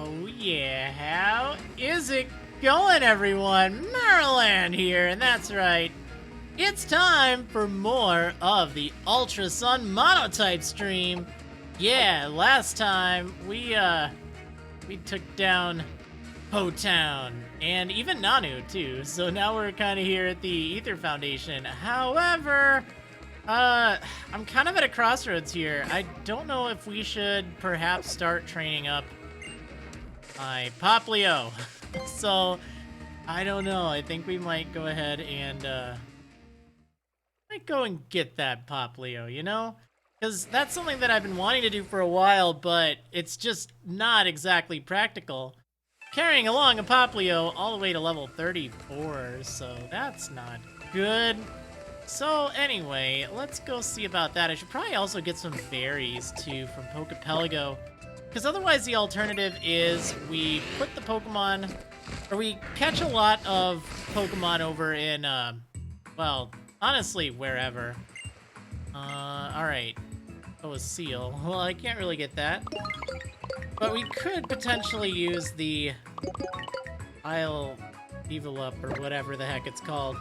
Oh yeah, how is it going, everyone? Marriland here, and that's right. It's time for more of the Ultra Sun MONOTYPE stream. Yeah, last time we took down Po Town and even Nanu too. So now we're kind of here at the Aether Foundation. However, I'm kind of at a crossroads here. I don't know if we should perhaps start training up my Popplio. So, I don't know. I think we might go ahead and, might go and get that Popplio, you know? Because that's something that I've been wanting to do for a while, but it's just not exactly practical. Carrying along a Popplio all the way to level 34, so that's not good. So anyway, let's go see about that. I should probably also get some berries, too, from Popplio. Because otherwise the alternative is we put the Pokemon, or we catch a lot of Pokemon over in, well, honestly, wherever. Alright. Oh, a seal. Well, I can't really get that. But we could potentially use the Ula'ula, or whatever the heck it's called.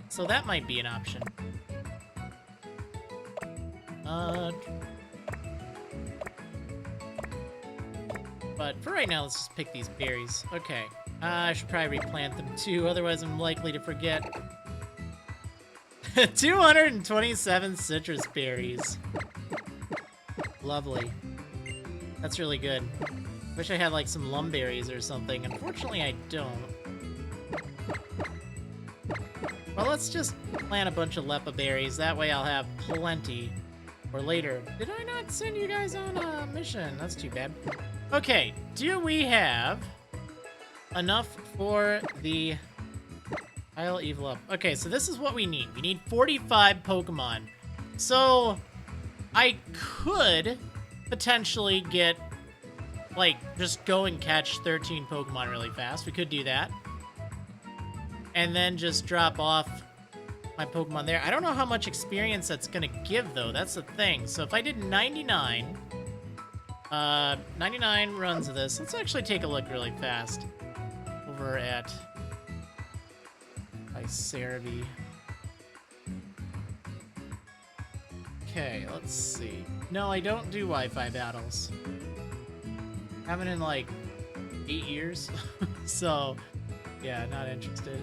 So that might be an option. But for right now, let's just pick these berries. Okay. I should probably replant them too, otherwise I'm likely to forget. 227 citrus berries. Lovely. That's really good. Wish I had like some lumberries or something. Unfortunately, I don't. Well, let's just plant a bunch of Lepa berries. That way I'll have plenty for later. Did I not send you guys on a mission? That's too bad. Okay, do we have enough for the Ula'ula? Okay, so this is what we need. We need 45 Pokemon. So, I could potentially get, like, just go and catch 13 Pokemon really fast. We could do that. And then just drop off my Pokemon there. I don't know how much experience that's gonna give, though. That's the thing. So if I did 99... 99 runs of this. Let's actually take a look really fast. Over at... Cerebi. Okay, let's see. No, I don't do Wi-Fi battles. Haven't in like 8 years. So, yeah, not interested.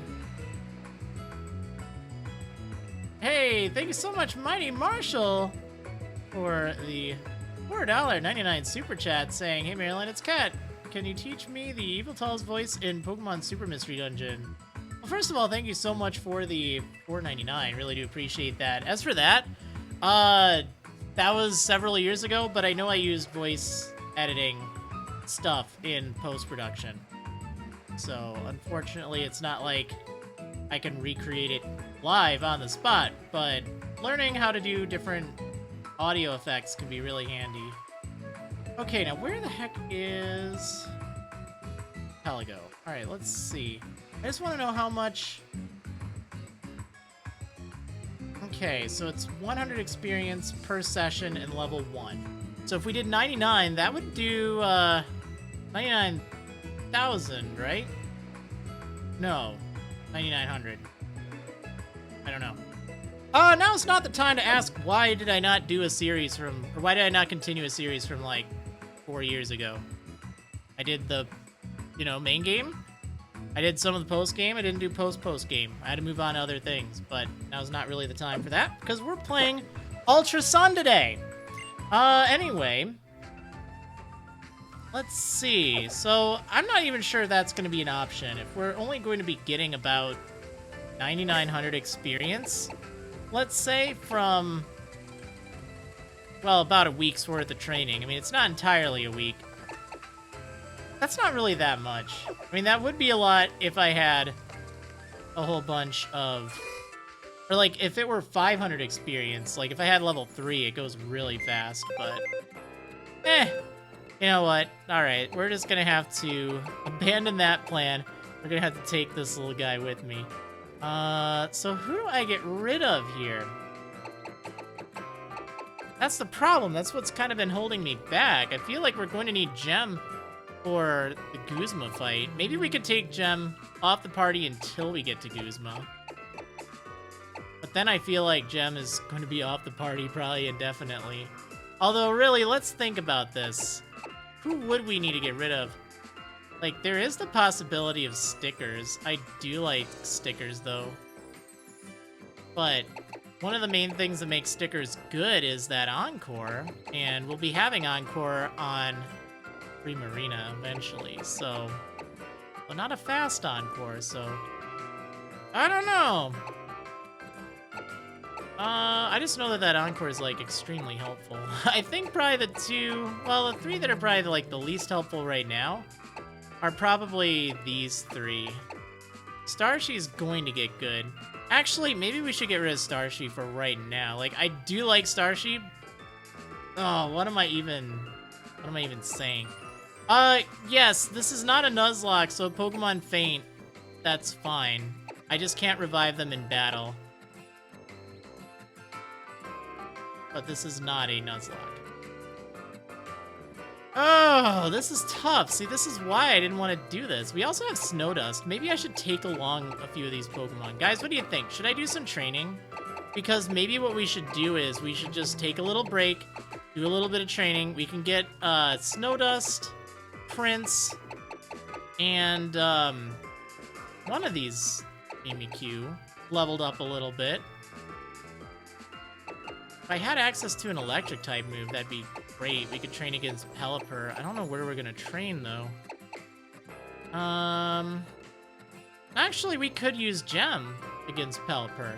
Hey, thank you so much, Mighty Marshall, for the $4.99 super chat saying, "Hey Maryland, it's Kat. Can you teach me the Evil Tall's voice in Pokemon Super Mystery Dungeon?" Well, first of all, thank you so much for the $4.99. Really do appreciate that. As for that, that was several years ago, but I know I used voice editing stuff in post-production. So, unfortunately, it's not like I can recreate it live on the spot, but learning how to do different audio effects can be really handy. Okay, now where the heck is Popplio? Alright, let's see. I just want to know how much... Okay, so it's 100 experience per session in level 1. So if we did 99, that would do 99,000, right? No, 9,900. I don't know. Now it's not the time to ask why did I not do a series from, or why did I not continue a series from like 4 years ago. I did the, you know, main game. I did some of the post game. I didn't do post game. I had to move on to other things, but now's not really the time for that because we're playing Ultra Sun today. Anyway, let's see. So I'm not even sure that's going to be an option. If we're only going to be getting about 9,900 experience, let's say from, well, about a week's worth of training. I mean, it's not entirely a week. That's not really that much. I mean, that would be a lot if I had a whole bunch of... Or, like, if it were 500 experience, like, if I had level 3, it goes really fast, but... You know what? Alright, we're just gonna have to abandon that plan. We're gonna have to take this little guy with me. So who do I get rid of here? That's the problem. That's what's kind of been holding me back. I feel like we're going to need Gem for the Guzma fight. Maybe we could take Gem off the party until we get to Guzma. But then I feel like Gem is going to be off the party probably indefinitely. Although, really, let's think about this. Who would we need to get rid of? Like, there is the possibility of stickers. I do like stickers, though. But one of the main things that makes stickers good is that Encore, and we'll be having Encore on Free Marina eventually, so... Well, not a fast Encore, so... I don't know! I just know that that Encore is, like, extremely helpful. I think probably the the three that are probably, like, the least helpful right now are probably these three. Starshi's going to get good. Actually, maybe we should get rid of Starshi for right now. Like, I do like Starshi. Oh, what am I even saying? Yes, this is not a Nuzlocke, so Pokemon faint, that's fine. I just can't revive them in battle. But this is not a Nuzlocke. Oh, this is tough. See, this is why I didn't want to do this. We also have Snowdust. Maybe I should take along a few of these Pokemon. Guys, what do you think? Should I do some training? Because maybe what we should do is we should just take a little break, do a little bit of training. We can get Snowdust, Prince, and one of these Mimikyu leveled up a little bit. If I had access to an electric type move, that'd be great. We could train against Pelipper. I don't know where we're gonna train though. Actually, we could use Gem against Pelipper.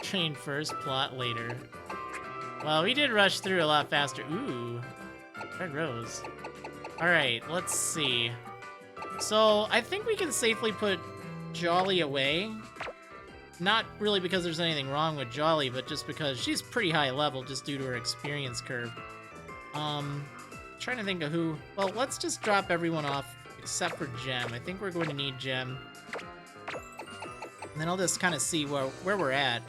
Train first, plot later. Well, we did rush through a lot faster. Ooh, Red Rose. All right, let's see. So I think we can safely put Jolly away. Not really because there's anything wrong with Jolly, but just because she's pretty high level just due to her experience curve. Trying to think of who... Well, let's just drop everyone off except for Gem. I think we're going to need Gem. And then I'll just kind of see where we're at.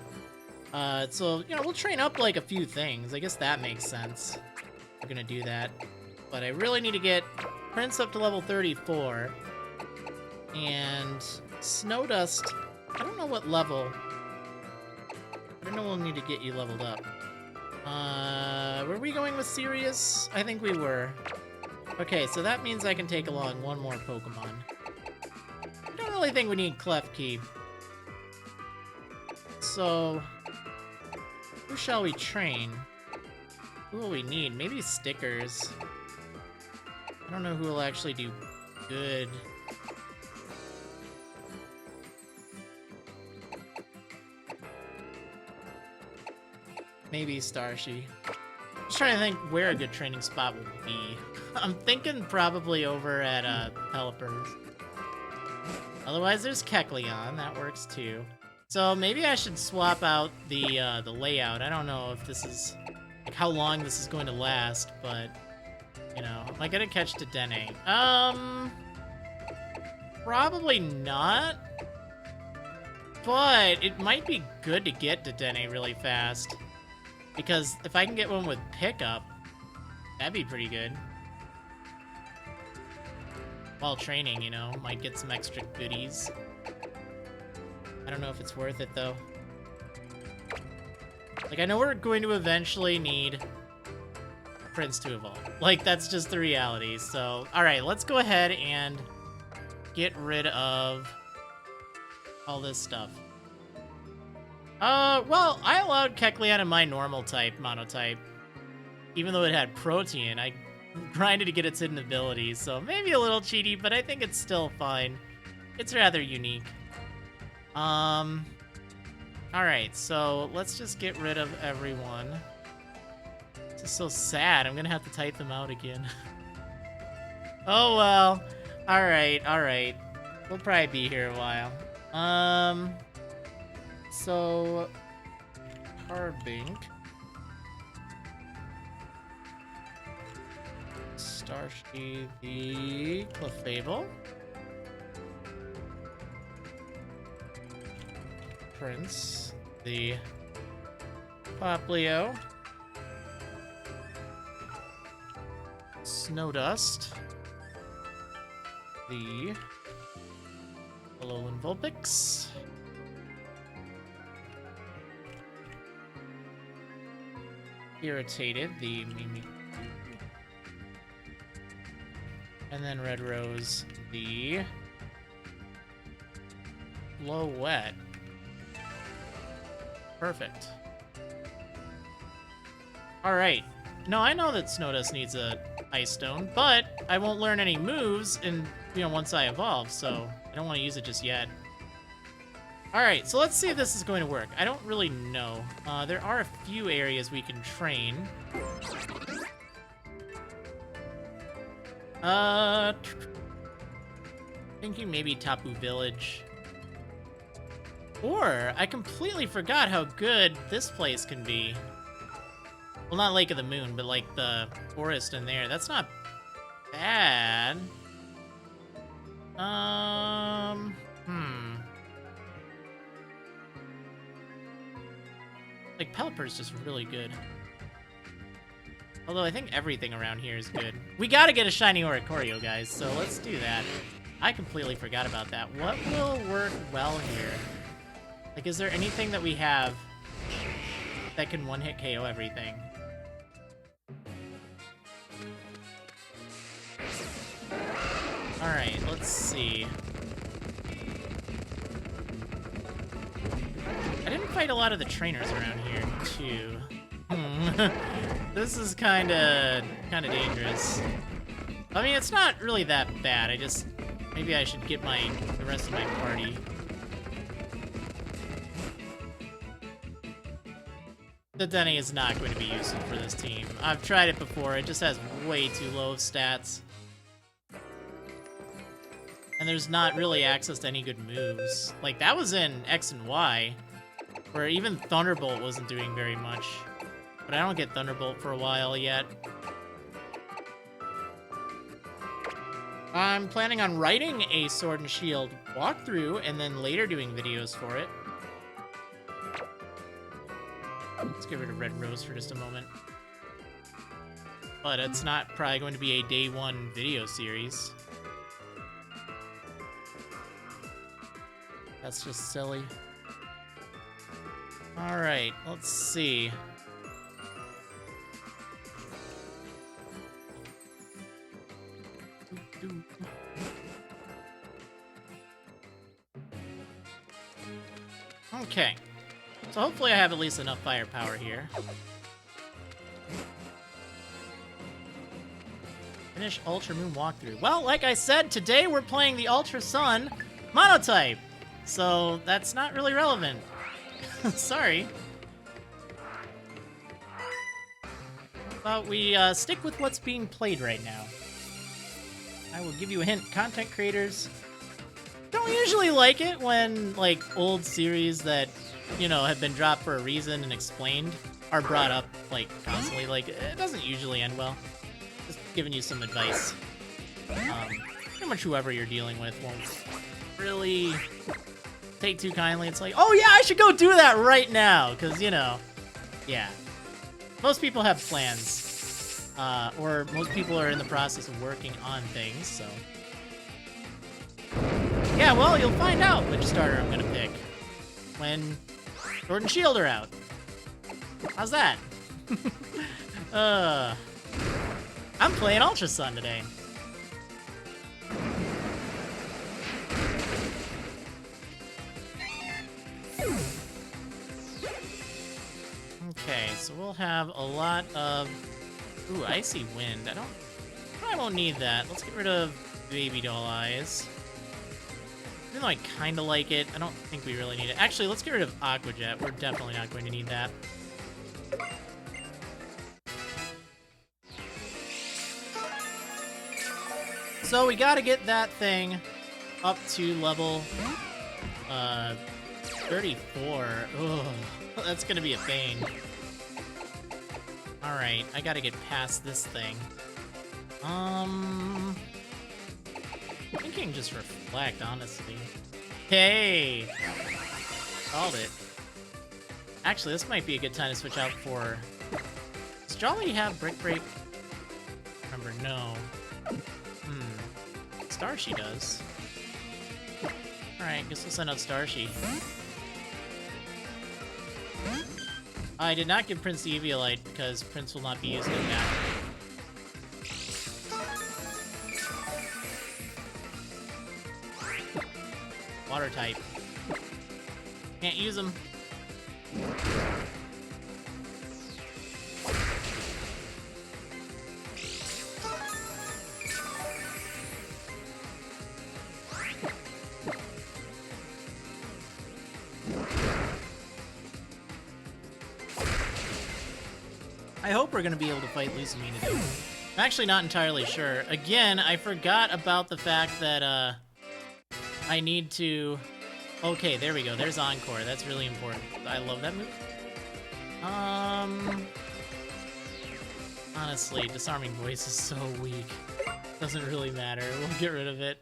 So, you know, we'll train up like a few things. I guess that makes sense. We're going to do that. But I really need to get Prince up to level 34. And Snowdust... I don't know what level. I don't know we'll need to get you leveled up. Were we going with Sirius? I think we were. Okay, so that means I can take along one more Pokemon. I don't really think we need Klefki. So, who shall we train? Who will we need? Maybe stickers. I don't know who will actually do good. Maybe Starshi. Just trying to think where a good training spot would be. I'm thinking probably over at Pelipper's. Otherwise, there's Kecleon. That works too. So maybe I should swap out the layout. I don't know if this is like how long this is going to last, but you know, am I gonna catch Dedenne? Probably not. But it might be good to get Dedenne really fast. Because if I can get one with pickup, that'd be pretty good. While training, you know, might get some extra goodies. I don't know if it's worth it, though. Like, I know we're going to eventually need Prince to evolve. Like, that's just the reality. So, alright, let's go ahead and get rid of all this stuff. Well, I allowed Kecleon in my normal type, Monotype. Even though it had Protean, I grinded to get its hidden abilities, so maybe a little cheaty, but I think it's still fine. It's rather unique. Alright, so let's just get rid of everyone. This is so sad, I'm gonna have to type them out again. Oh well. Alright. We'll probably be here a while. So, Harbink, Starshi the Clefable, Prince the Popplio. Snow Dust. The Alolan Vulpix. Irritated, the Mimi. And then Red Rose, the Low Wet. Perfect. Alright. No, I know that Snow Dust needs a Ice Stone, but I won't learn any moves once I evolve, so I don't want to use it just yet. Alright, so let's see if this is going to work. I don't really know. There are a few areas we can train. Thinking maybe Tapu Village. Or, I completely forgot how good this place can be. Well, not Lake of the Moon, but like the forest in there. That's not bad. Like, Pelipper's just really good. Although I think everything around here is good. We gotta get a shiny Oricorio, guys, so let's do that. I completely forgot about that. What will work well here? Like, is there anything that we have that can one-hit KO everything? Alright, let's see. I didn't fight a lot of the trainers around here, too. This is kinda dangerous. I mean, it's not really that bad. Maybe I should get the rest of my party. The Denny is not going to be useful for this team. I've tried it before. It just has way too low of stats. And there's not really access to any good moves. Like, that was in X and Y, where even Thunderbolt wasn't doing very much. But I don't get Thunderbolt for a while yet. I'm planning on writing a Sword and Shield walkthrough and then later doing videos for it. Let's get rid of Red Rose for just a moment. But it's not probably going to be a day one video series. That's just silly. Alright, let's see. Okay. So hopefully I have at least enough firepower here. Finish Ultra Moon walkthrough. Well, like I said, today we're playing the Ultra Sun Monotype. So that's not really relevant. Sorry. But we stick with what's being played right now. I will give you a hint. Content creators don't usually like it when, like, old series that, have been dropped for a reason and explained are brought up, like, constantly. Like, it doesn't usually end well. Just giving you some advice. Pretty much whoever you're dealing with won't really take too kindly. It's like, oh yeah, I should go do that right now, because, yeah. Most people have plans, or most people are in the process of working on things, so. Yeah, well, you'll find out which starter I'm gonna pick when Sword and Shield are out. How's that? I'm playing Ultra Sun today. Okay, so we'll have a lot of... Ooh, Icy Wind. I won't need that. Let's get rid of Baby Doll Eyes. Even though I kind of like it, I don't think we really need it. Actually, let's get rid of Aqua Jet. We're definitely not going to need that. So we gotta get that thing up to level 34. Ugh, that's gonna be a pain. Alright, I gotta get past this thing. Thinking just Reflect, honestly. Hey! Called it. Actually, this might be a good time to switch out for... Does Jolly have Brick Break? Remember, no. Starshie does. Alright, guess we'll send out Starshie. I did not give Prince the Eviolite because Prince will not be using it now. Water type. Can't use them. I hope we're gonna be able to fight Lusamine today. I'm actually not entirely sure. Again, I forgot about the fact that, I need to... Okay, there we go. There's Encore. That's really important. I love that move. Honestly, Disarming Voice is so weak. Doesn't really matter. We'll get rid of it.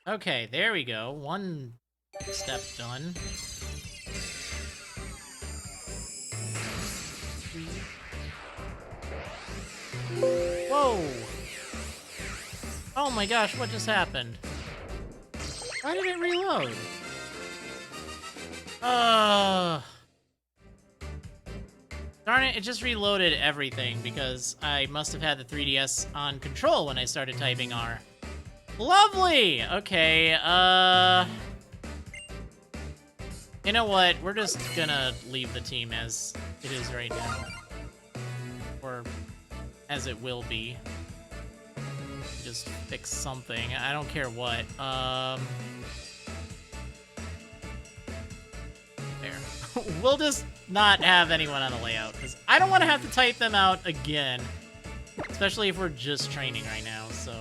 Okay, there we go. One step done. Whoa! Oh my gosh, what just happened? Why did it reload? Darn it, it just reloaded everything because I must have had the 3DS on control when I started typing R. Lovely! Okay, you know what? We're just gonna leave the team as it is right now. Or as it will be. Just fix something. I don't care what. There. We'll just not have anyone on the layout, because I don't want to have to type them out again. Especially if we're just training right now, so...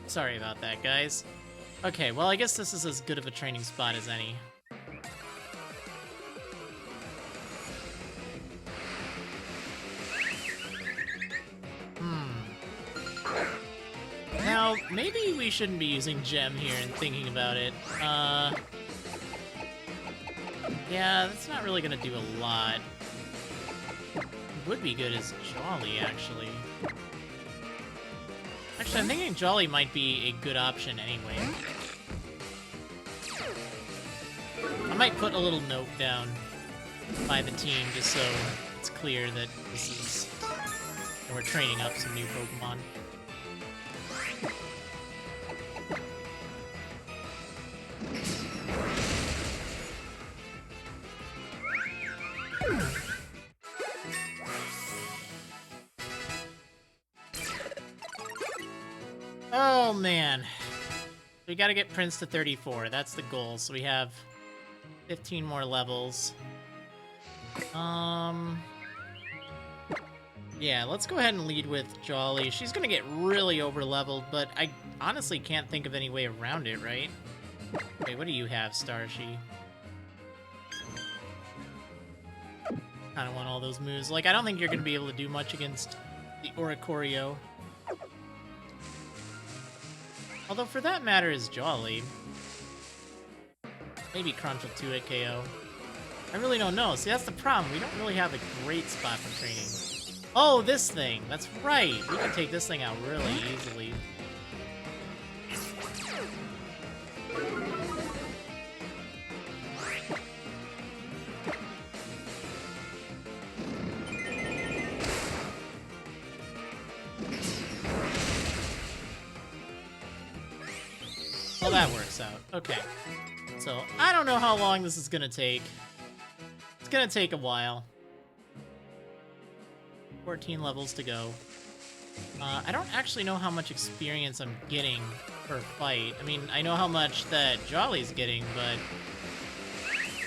Sorry about that, guys. Okay, well, I guess this is as good of a training spot as any. Now, maybe we shouldn't be using Gem here and thinking about it. Yeah, that's not really gonna do a lot. It would be good as Jolly, actually. Actually, I'm thinking Jolly might be a good option anyway. I might put a little note down by the team just so it's clear that this is... we're training up some new Pokemon. Oh man, we gotta get Prince to 34. That's the goal. So we have 15 more levels. Yeah, let's go ahead and lead with Jolly. She's gonna get really over-leveled, but I honestly can't think of any way around it, right? Wait, what do you have, Starshie? Kinda want all those moves. Like, I don't think you're gonna be able to do much against the Oricorio. Although, for that matter, is Jolly. Maybe Crunch will 2-hit KO. I really don't know. See, that's the problem. We don't really have a great spot for training. Oh, this thing! That's right! We can take this thing out really easily. Well, that works out. Okay. So, I don't know how long this is gonna take. It's gonna take a while. 14 levels to go. I don't actually know how much experience I'm getting per fight. I mean, I know how much that Jolly's getting, but...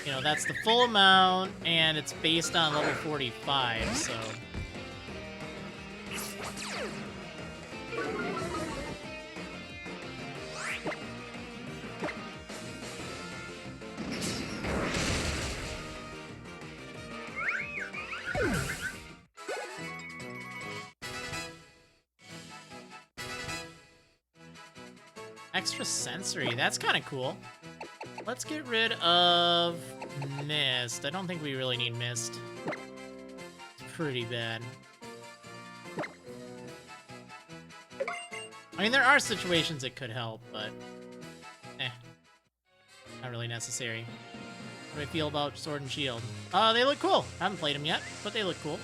you know, that's the full amount, and it's based on level 45, so... Extra sensory, that's kind of cool. Let's get rid of Mist. I don't think we really need Mist. It's pretty bad. I mean, there are situations it could help, but not really necessary. How do I feel about Sword and Shield? They look cool. I haven't played them yet, but they look cool.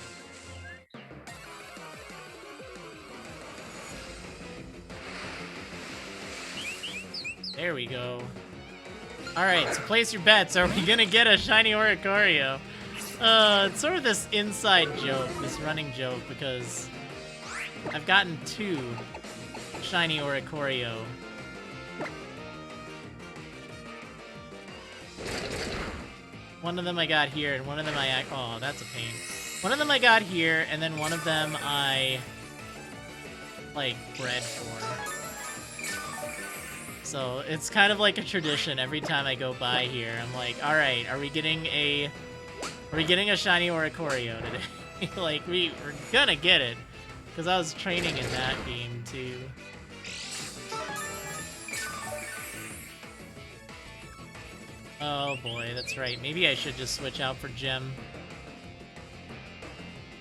There we go. Alright, so place your bets. Are we gonna get a shiny Oricorio? It's sort of this inside joke, this running joke, because I've gotten 2 shiny Oricorio. One of them I got here, and one of them oh, that's a pain. One of them I got here, and then one of them I, like, bred for. So it's kind of like a tradition. Every time I go by here, I'm like, all right, are we getting a shiny Oricorio today? Like, we're gonna get it, because I was training in that game too. Oh boy, that's right. Maybe I should just switch out for Gem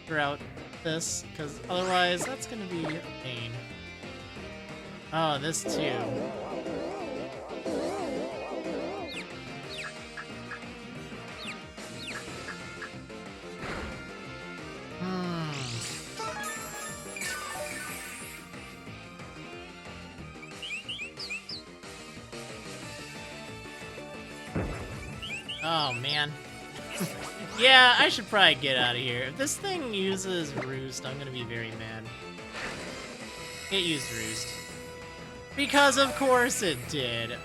throughout this, because otherwise that's gonna be a pain. Oh, this too. Oh, man. Yeah, I should probably get out of here. If this thing uses Roost, I'm gonna be very mad. It used Roost. Because of course it did.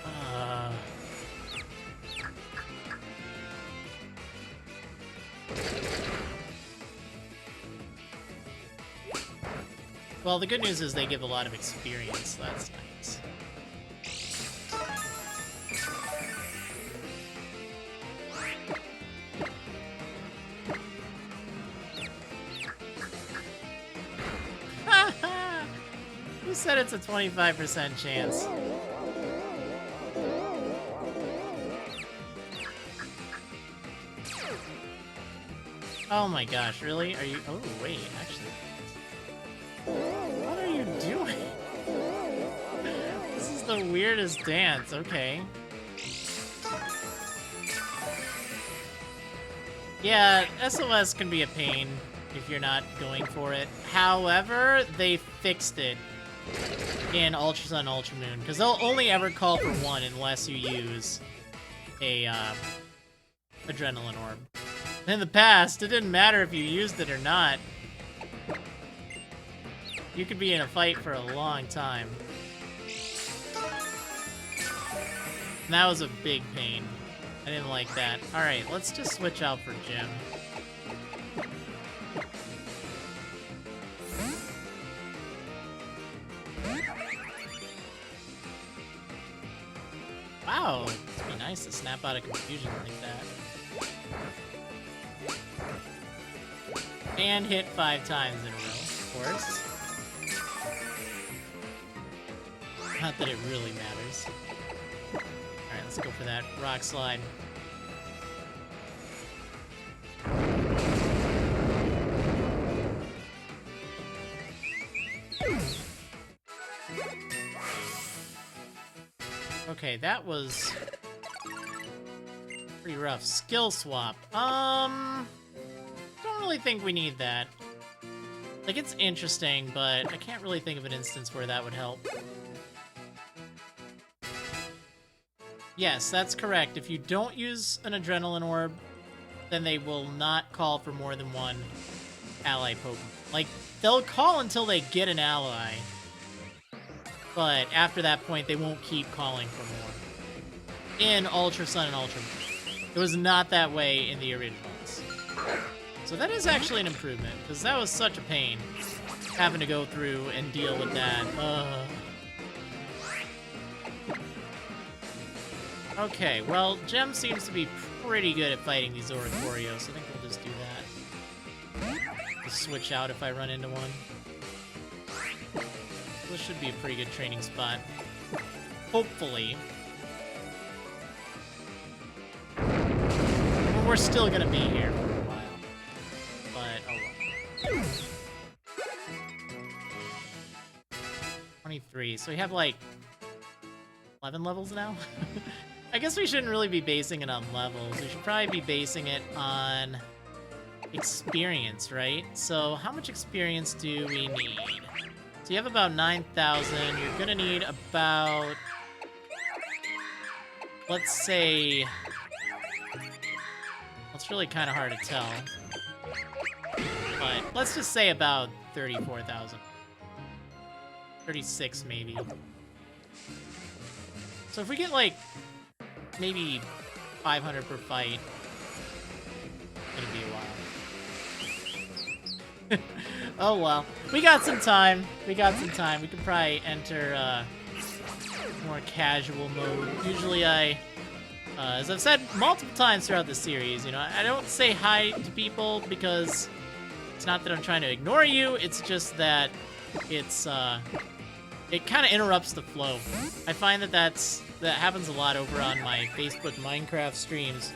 Well, the good news is they give a lot of experience, so that's nice. Who said it's a 25% chance? Oh my gosh, really? Are you... Oh, wait, actually... What are you doing? This is the weirdest dance, okay. Yeah, SOS can be a pain if you're not going for it. However, they fixed it in Ultra Sun, Ultra Moon, because they'll only ever call for one unless you use a Adrenaline Orb. In the past, it didn't matter if you used it or not. You could be in a fight for a long time. And that was a big pain. I didn't like that. Alright, let's just switch out for Gem. Wow, it'd be nice to snap out of confusion like that. And hit 5 times in a row, of course. Not that it really matters. Alright, let's go for that Rock Slide. Okay, that was pretty rough. Skill swap. Don't really think we need that. Like, it's interesting, but I can't really think of an instance where that would help. Yes, that's correct. If you don't use an Adrenaline Orb, then they will not call for more than one ally Pokemon. Like, they'll call until they get an ally, but after that point, they won't keep calling for more. In Ultra Sun and Ultra Moon. It was not that way in the originals. So that is actually an improvement, because that was such a pain, having to go through and deal with that. Okay, well, Gem seems to be pretty good at fighting these Oricorios, so I think we'll just do that. Just switch out if I run into one. This should be a pretty good training spot. Hopefully. But we're still gonna be here for a while. But, oh well. 23. So we have, like, 11 levels now? I guess we shouldn't really be basing it on levels. We should probably be basing it on experience, right? So how much experience do we need? So you have about 9,000. You're gonna need about, let's say, it's really kind of hard to tell, but let's just say about 34,000. 36 maybe. So if we get like maybe 500 per fight, it's gonna be a while. Oh well, we got some time. We got some time. We could probably enter more casual mode. Usually as I've said multiple times throughout the series, you know, I don't say hi to people because it's not that I'm trying to ignore you, it's just that it's, it kind of interrupts the flow. I find that happens a lot over on my Facebook Minecraft streams,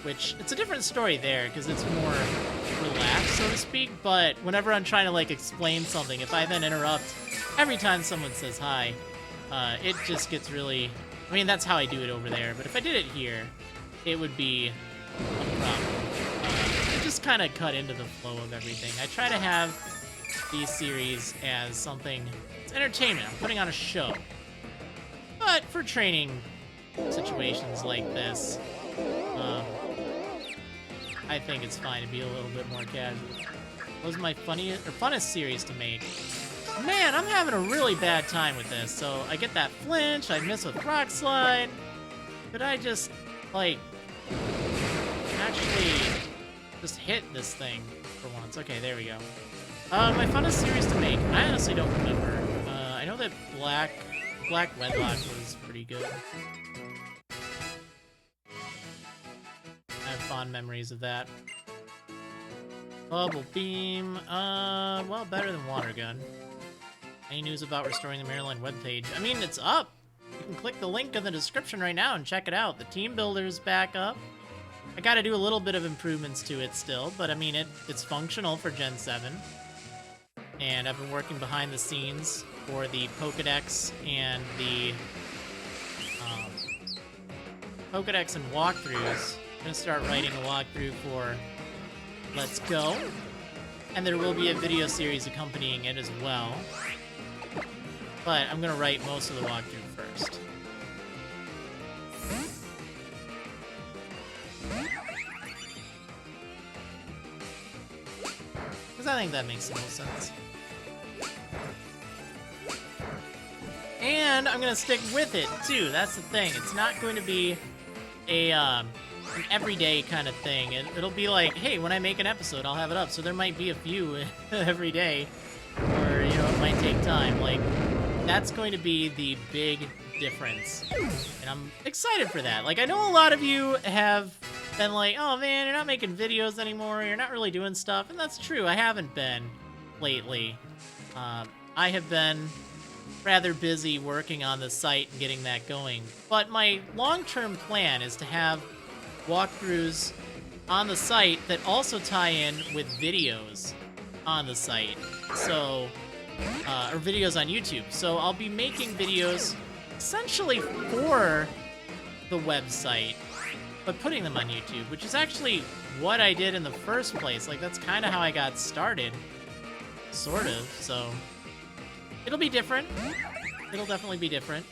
which, it's a different story there, because it's more relaxed, so to speak, but whenever I'm trying to, like, explain something, if I then interrupt every time someone says hi, it just gets really... I mean, that's how I do it over there, but if I did it here, it would be a problem. It just kind of cut into the flow of everything. I try to have these series as something... It's entertainment. I'm putting on a show. But for training situations like this, I think it's fine to be a little bit more casual. What was my funnest series to make? Man, I'm having a really bad time with this. So I get that flinch, I miss with rock slide. Could I just, like, actually just hit this thing for once? Okay, there we go. My funnest series to make, I honestly don't remember. I know that Black Wedlock was pretty good. I have fond memories of that. Bubble Beam, well, better than Water Gun. Any news about restoring the Marriland webpage? I mean, it's up! You can click the link in the description right now and check it out. The team builder's back up. I gotta do a little bit of improvements to it still, but I mean, it's functional for Gen 7. And I've been working behind the scenes for the Pokédex and the Pokédex and walkthroughs. I'm gonna start writing a walkthrough for Let's Go, and there will be a video series accompanying it as well. But I'm gonna write most of the walkthrough first. Because I think that makes the most sense. And I'm gonna stick with it too. That's the thing. It's not going to be an everyday kind of thing. It'll be like, hey, when I make an episode, I'll have it up. So there might be a few every day, or you know, it might take time. Like, that's going to be the big difference, and I'm excited for that. Like, I know a lot of you have been like, oh man, you're not making videos anymore. You're not really doing stuff, and that's true. I haven't been lately. I have been rather busy working on the site and getting that going. But my long-term plan is to have walkthroughs on the site that also tie in with videos on the site. So, or videos on YouTube. So I'll be making videos essentially for the website, but putting them on YouTube, which is actually what I did in the first place. Like, that's kind of how I got started. Sort of, so... It'll be different. It'll definitely be different.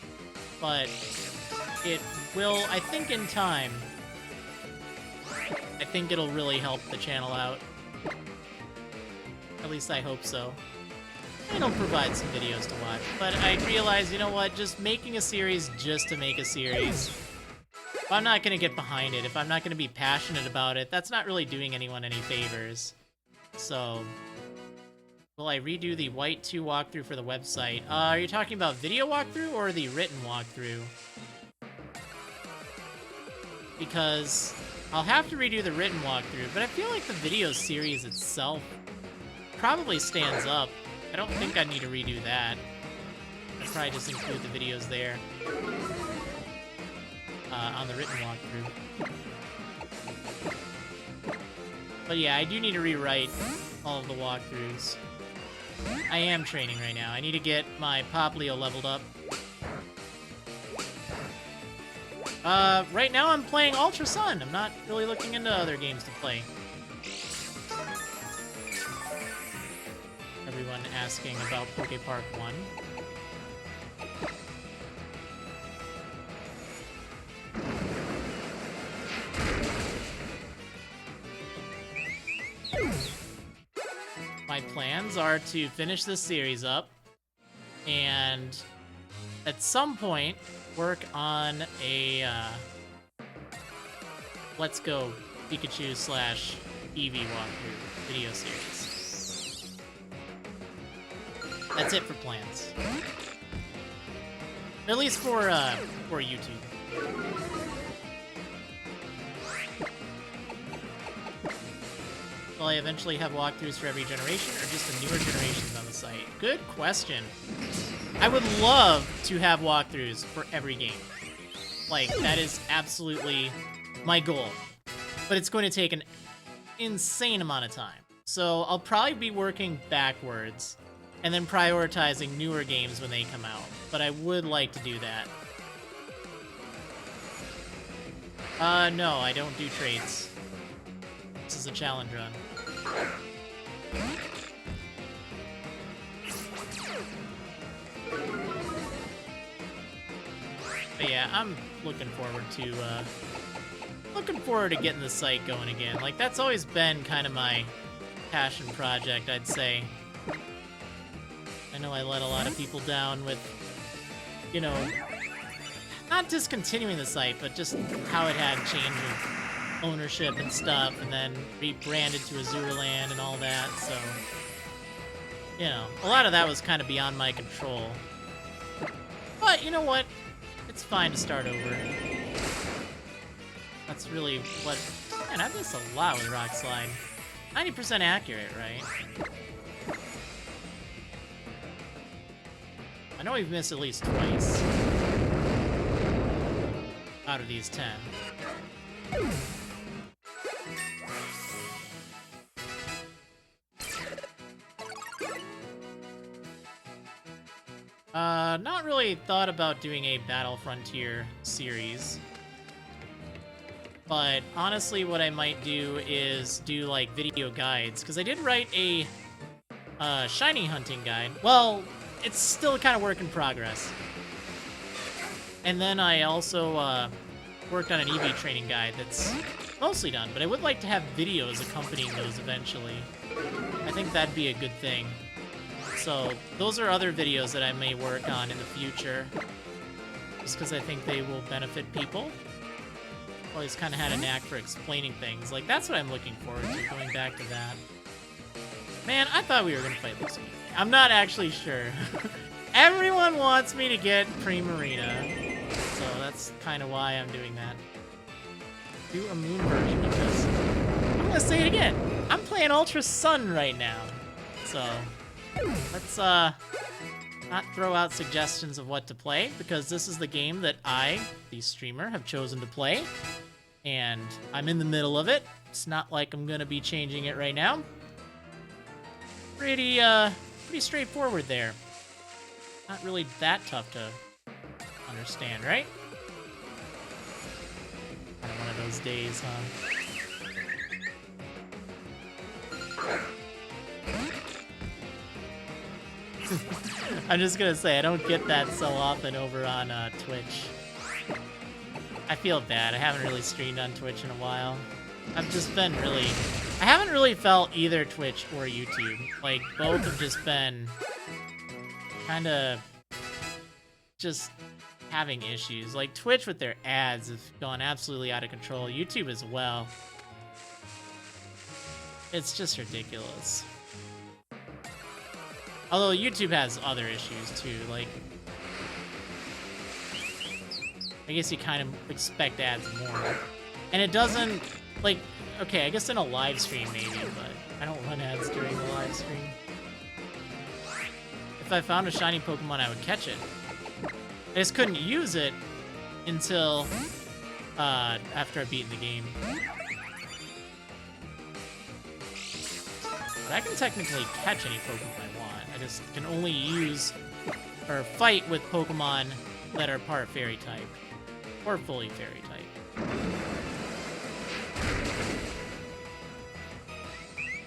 But it will, I think in time, I think it'll really help the channel out. At least I hope so. And it'll provide some videos to watch. But I realize, you know what, just making a series just to make a series, if I'm not going to get behind it, if I'm not going to be passionate about it, that's not really doing anyone any favors. So... Will I redo the White 2 walkthrough for the website? Are you talking about video walkthrough or the written walkthrough? Because I'll have to redo the written walkthrough, but I feel like the video series itself probably stands up. I don't think I need to redo that. I'll probably just include the videos there on the written walkthrough. But yeah, I do need to rewrite all of the walkthroughs. I am training right now. I need to get my Popplio leveled up. Right now I'm playing Ultra Sun. I'm not really looking into other games to play. Everyone asking about Poké Park 1. My plans are to finish this series up and at some point work on a Let's Go Pikachu / Eevee walkthrough video series. That's it for plans. At least for YouTube. Will I eventually have walkthroughs for every generation, or just the newer generations on the site? Good question. I would love to have walkthroughs for every game. Like, that is absolutely my goal. But it's going to take an insane amount of time. So I'll probably be working backwards, and then prioritizing newer games when they come out. But I would like to do that. No, I don't do trades. This is a challenge run. But yeah, I'm looking forward to getting the site going again. Like, that's always been kind of my passion project, I'd say. I know I let a lot of people down with, you know, not discontinuing the site, but just how it had change of ownership and stuff, and then rebranded to Azurland and all that, so, you know, a lot of that was kind of beyond my control. But, you know what? It's fine to start over. That's really what... Man, I've missed a lot with Rock Slide. 90% accurate, right? I know we've missed at least twice out of these 10. Not really thought about doing a Battle Frontier series. But honestly, what I might do is do, like, video guides. Because I did write a shiny hunting guide. Well, it's still kind of work in progress. And then I also worked on an EV training guide that's mostly done. But I would like to have videos accompanying those eventually. I think that'd be a good thing. So, those are other videos that I may work on in the future. Just because I think they will benefit people. Always kind of had a knack for explaining things. Like, that's what I'm looking forward to, going back to that. Man, I thought we were going to play this game. I'm not actually sure. Everyone wants me to get Primarina. So that's kind of why I'm doing that. Do a moon version because... I'm going to say it again. I'm playing Ultra Sun right now. So... let's not throw out suggestions of what to play, because this is the game that I, the streamer, have chosen to play. And I'm in the middle of it. It's not like I'm gonna be changing it right now. Pretty straightforward there. Not really that tough to understand, right? Kind of one of those days, huh? I'm just gonna say, I don't get that so often over on Twitch. I feel bad. I haven't really streamed on Twitch in a while. I've just been really... I haven't really felt either Twitch or YouTube. Like, both have just been... kind of... just having issues. Like, Twitch with their ads have gone absolutely out of control. YouTube as well. It's just ridiculous. Although YouTube has other issues too, like... I guess you kind of expect ads more. And it doesn't... like, okay, I guess in a live stream maybe, but I don't run ads during the live stream. If if I found a shiny Pokemon, I would catch it. I just couldn't use it until after I beat the game. But I can technically catch any Pokemon I want. I just can only use or fight with Pokemon that are part Fairy type or fully Fairy type.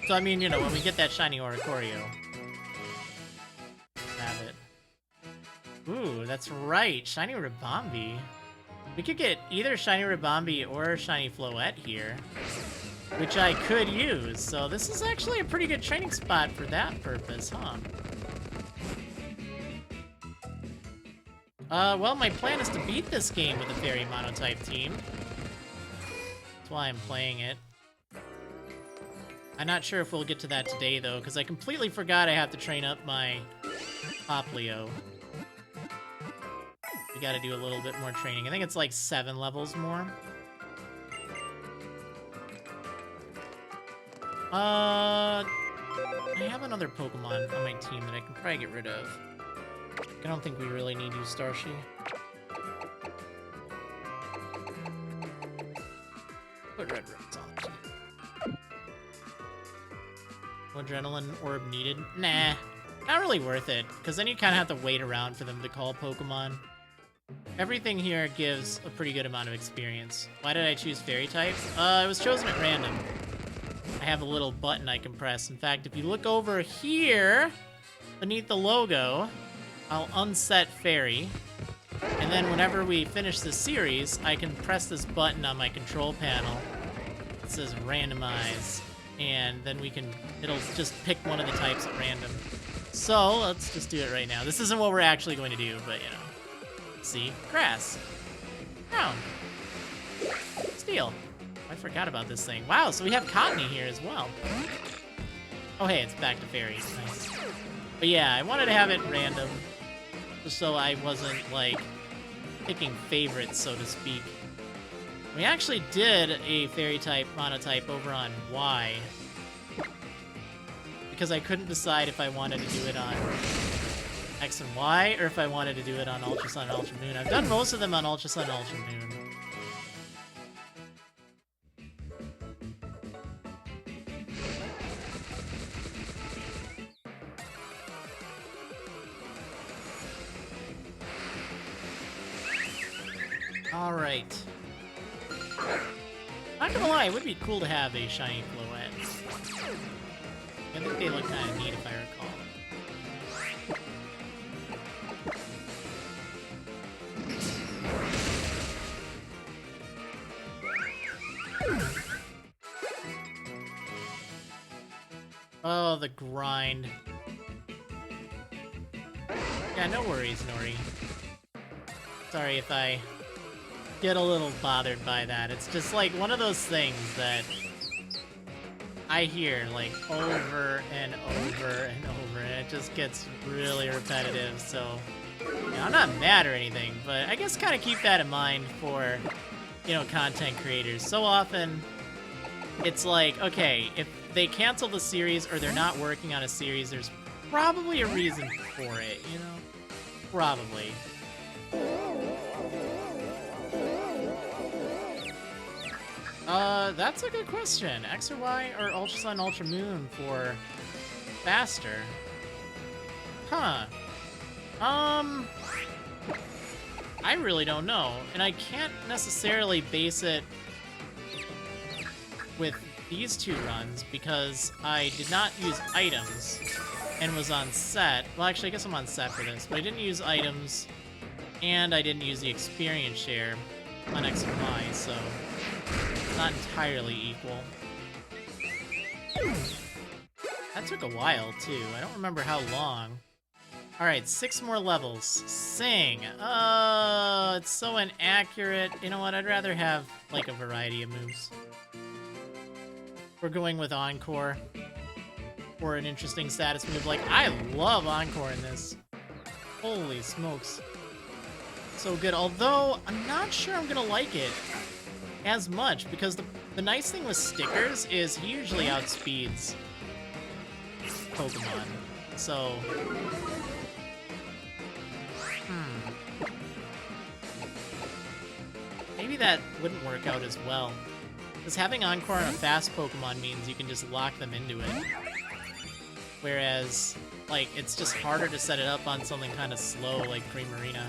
So I mean, you know, when we get that shiny Oricorio, have it. Ooh, that's right, shiny Ribombee. We could get either shiny Ribombee or shiny Floette here, which I could use. So this is actually a pretty good training spot for that purpose, huh? Well, my plan is to beat this game with a Fairy Monotype team. That's why I'm playing it. I'm not sure if we'll get to that today, though, because I completely forgot I have to train up my Popplio. We gotta do a little bit more training. I think it's like 7 levels more. I have another Pokemon on my team that I can probably get rid of. I don't think we really need you, Starshi. Put Red Rose on the team. Adrenaline Orb needed? Nah, not really worth it, because then you kind of have to wait around for them to call Pokemon. Everything here gives a pretty good amount of experience. Why did I choose Fairy type? It was chosen at random. I have a little button I can press. In fact, if you look over here, beneath the logo, I'll unset Fairy. And then whenever we finish this series, I can press this button on my control panel. It says randomize. And then it'll just pick one of the types at random. So, let's just do it right now. This isn't what we're actually going to do, but you know. See? Grass. Ground. Steel. I forgot about this thing. Wow, so we have Cottony here as well. Oh hey, it's back to fairies. Nice. But yeah, I wanted to have it random, just so I wasn't, like, picking favorites, so to speak. We actually did a fairy-type monotype over on Y, because I couldn't decide if I wanted to do it on X and Y, or if I wanted to do it on Ultra Sun and Ultra Moon. I've done most of them on Ultra Sun and Ultra Moon. Alright. Not gonna lie, it would be cool to have a shiny Floette. I think they look kind of neat if I recall. Oh, the grind. Yeah, no worries, Nori. Sorry if I get a little bothered by that. It's just like one of those things that I hear like over and over and over, and it just gets really repetitive. So, you know, I'm not mad or anything, but I guess kind of keep that in mind for, you know, content creators. So often it's like, okay, if they cancel the series or they're not working on a series, there's probably a reason for it, you know? Probably. That's a good question. X or Y or Ultra Sun, Ultra Moon for faster? Huh. I really don't know. And I can't necessarily base it with these two runs because I did not use items and was on set. Well, actually, I guess I'm on set for this, but I didn't use items and I didn't use the experience share on X and Y, so it's not entirely equal. That took a while, too. I don't remember how long. Alright, 6 more levels. Sing! Oh, it's so inaccurate. You know what? I'd rather have, like, a variety of moves. We're going with Encore. Or an interesting status move. Like, I love Encore in this. Holy smokes. So good. Although, I'm not sure I'm gonna like it as much, because the nice thing with stickers is he usually outspeeds Pokemon. So, maybe that wouldn't work out as well. Because having Encore on a fast Pokemon means you can just lock them into it. Whereas, like, it's just harder to set it up on something kind of slow like Primarina.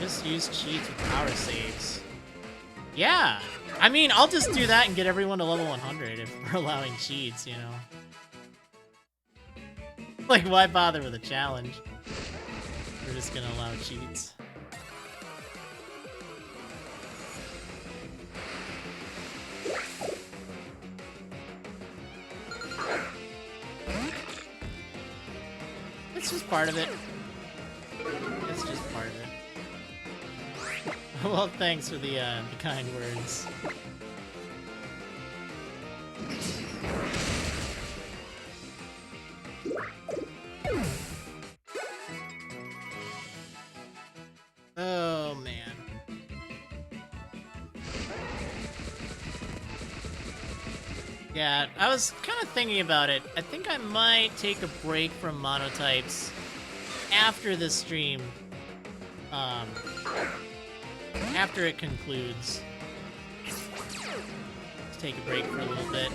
Just use cheats with power saves. Yeah! I mean, I'll just do that and get everyone to level 100 if we're allowing cheats, you know? Like, why bother with a challenge? We're just gonna allow cheats. It's just part of it. It's just part of it. Well, thanks for the kind words. Oh, man. Yeah, I was kind of thinking about it. I think I might take a break from monotypes after this stream. After it concludes. Let's take a break for a little bit.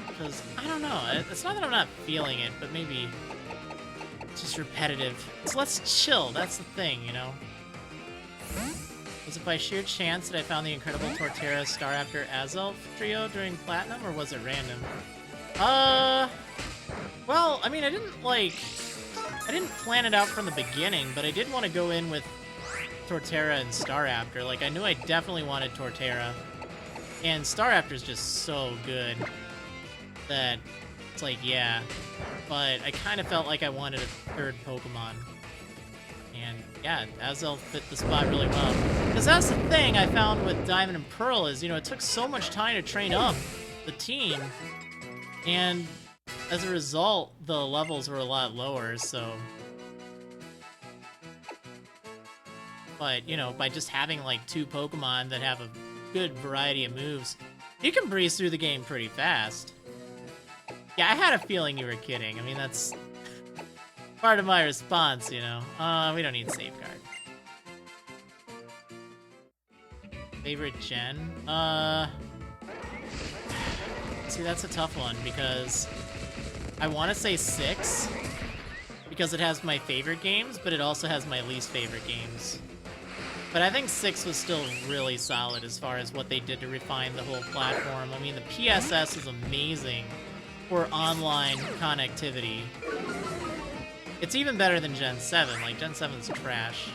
Because, I don't know, it's not that I'm not feeling it, but maybe it's just repetitive. So let's chill, that's the thing, you know? Was it by sheer chance that I found the incredible Torterra Staraptor Azelf trio during Platinum, or was it random? Well, I mean, I didn't plan it out from the beginning, but I did want to go in with Torterra and Staraptor. Like, I knew I definitely wanted Torterra, and Staraptor's just so good that it's like, yeah. But I kind of felt like I wanted a third Pokemon. And yeah, Azelf fit the spot really well. Because that's the thing I found with Diamond and Pearl is, you know, it took so much time to train up the team, and as a result, the levels were a lot lower, so... But, you know, by just having, like, 2 Pokemon that have a good variety of moves, you can breeze through the game pretty fast. Yeah, I had a feeling you were kidding. I mean, that's part of my response, you know. We don't need Safeguard. Favorite gen? See, that's a tough one, because I want to say 6, because it has my favorite games, but it also has my least favorite games. But I think 6 was still really solid as far as what they did to refine the whole platform. I mean, the PSS is amazing for online connectivity. It's even better than Gen 7. Like, Gen 7's trash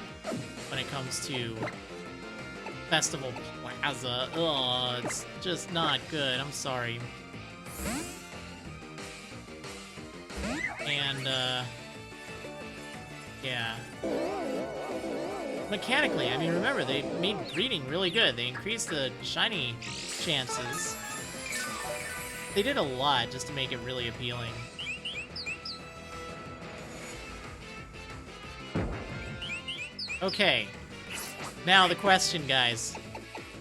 when it comes to Festival Plaza. Ugh, it's just not good. I'm sorry. And, yeah. Mechanically, I mean, remember, they made breeding really good. They increased the shiny chances. They did a lot just to make it really appealing. Okay. Now the question, guys.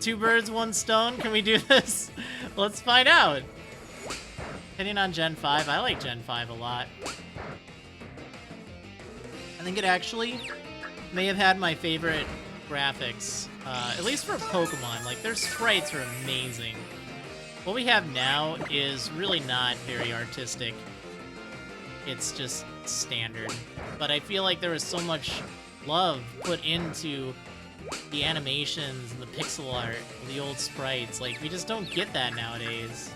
2 birds, 1 stone? Can we do this? Let's find out. Hitting on Gen 5. I like Gen 5 a lot. I think it actually may have had my favorite graphics. At least for Pokemon. Like, their sprites are amazing. What we have now is really not very artistic. It's just standard. But I feel like there was so much love put into the animations and the pixel art and the old sprites. Like, we just don't get that nowadays.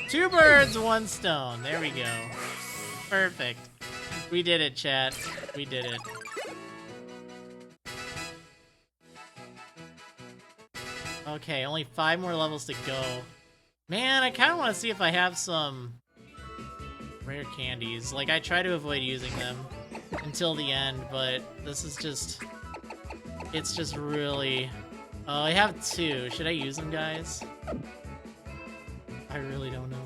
Two birds, 1 stone. There we go. Perfect. We did it, chat. We did it. Okay, only 5 more levels to go. Man, I kind of want to see if I have some rare candies. Like, I try to avoid using them until the end, but this is just... It's just really... Oh, I have 2. Should I use them, guys? I really don't know.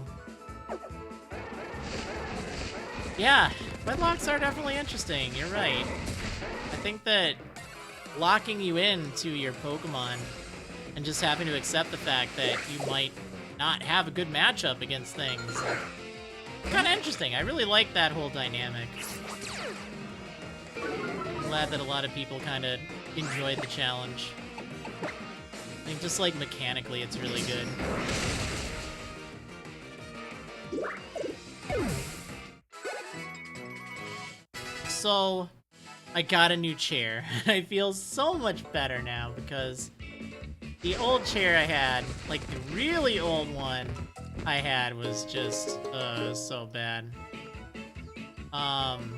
Yeah, wedlocks are definitely interesting. You're right. I think that locking you into your Pokemon and just having to accept the fact that you might not have a good matchup against things. Kind of interesting. I really like that whole dynamic. I'm glad that a lot of people kind of enjoyed the challenge. I think just like mechanically, it's really good. So, I got a new chair. I feel so much better now because the old chair I had, like the really old one I had, was just so bad. And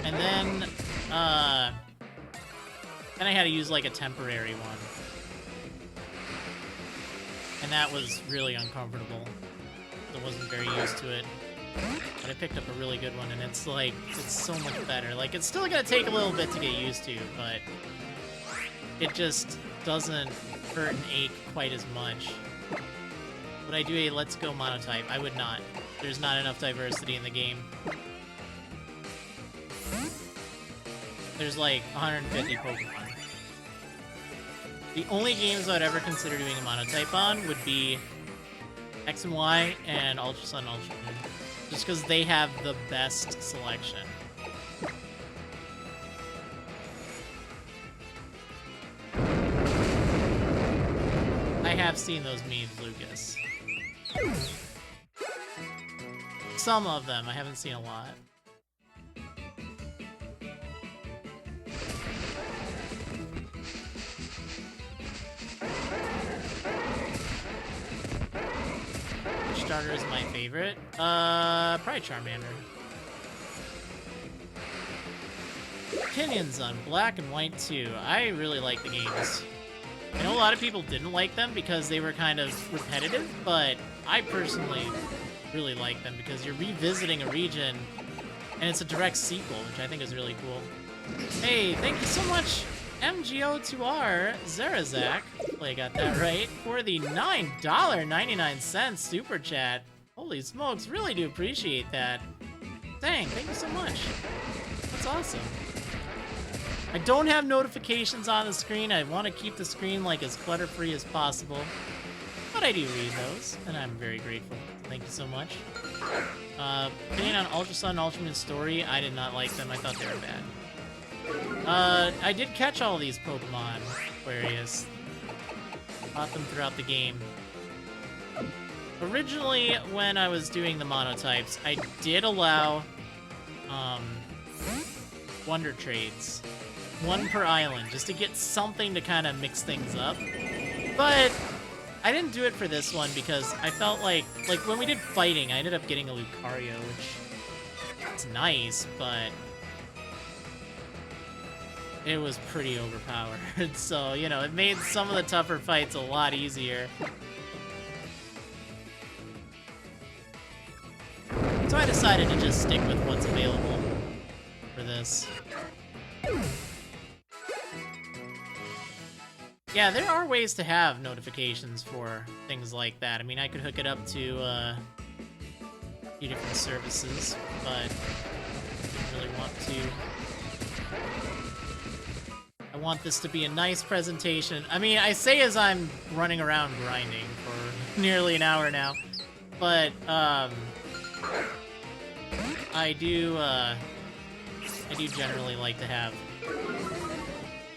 then I had to use like a temporary one. And that was really uncomfortable. I wasn't very used to it. But I picked up a really good one, and it's like, it's so much better. Like, it's still gonna take a little bit to get used to, but it just doesn't hurt and ache quite as much. Would I do a let's go monotype? I would not. There's not enough diversity in the game. There's like 150 Pokemon. The only games I'd ever consider doing a monotype on would be X and Y and Ultra Sun, Ultra Moon. Just because they have the best selection. I have seen those memes, Lucas. Some of them, I haven't seen a lot. Starter is my favorite. Probably Charmander. Opinions on Black and White 2. I really like the games. I know a lot of people didn't like them because they were kind of repetitive, but I personally really like them because you're revisiting a region and it's a direct sequel, which I think is really cool. Hey, thank you so much, MGO2R Zerazak. Hopefully I got that right. For the $9.99 super chat. Holy smokes, really do appreciate that. Dang, thank you so much. That's awesome. I don't have notifications on the screen. I want to keep the screen like as clutter-free as possible. But I do read those, and I'm very grateful. Thank you so much. Opinion on Ultra Sun, Ultra Moon Story, I did not like them. I thought they were bad. I did catch all these Pokemon, Aquarius. Caught them throughout the game. Originally, when I was doing the monotypes, I did allow Wonder Trades. One per island, just to get something to kind of mix things up. But I didn't do it for this one because I felt like when we did fighting, I ended up getting a Lucario, which is nice, but it was pretty overpowered. So, you know, it made some of the tougher fights a lot easier. So I decided to just stick with what's available for this. Yeah, there are ways to have notifications for things like that. I mean, I could hook it up to a few different services, but I don't really want to. I want this to be a nice presentation. I mean, I say as I'm running around grinding for nearly an hour now, but I do generally like to have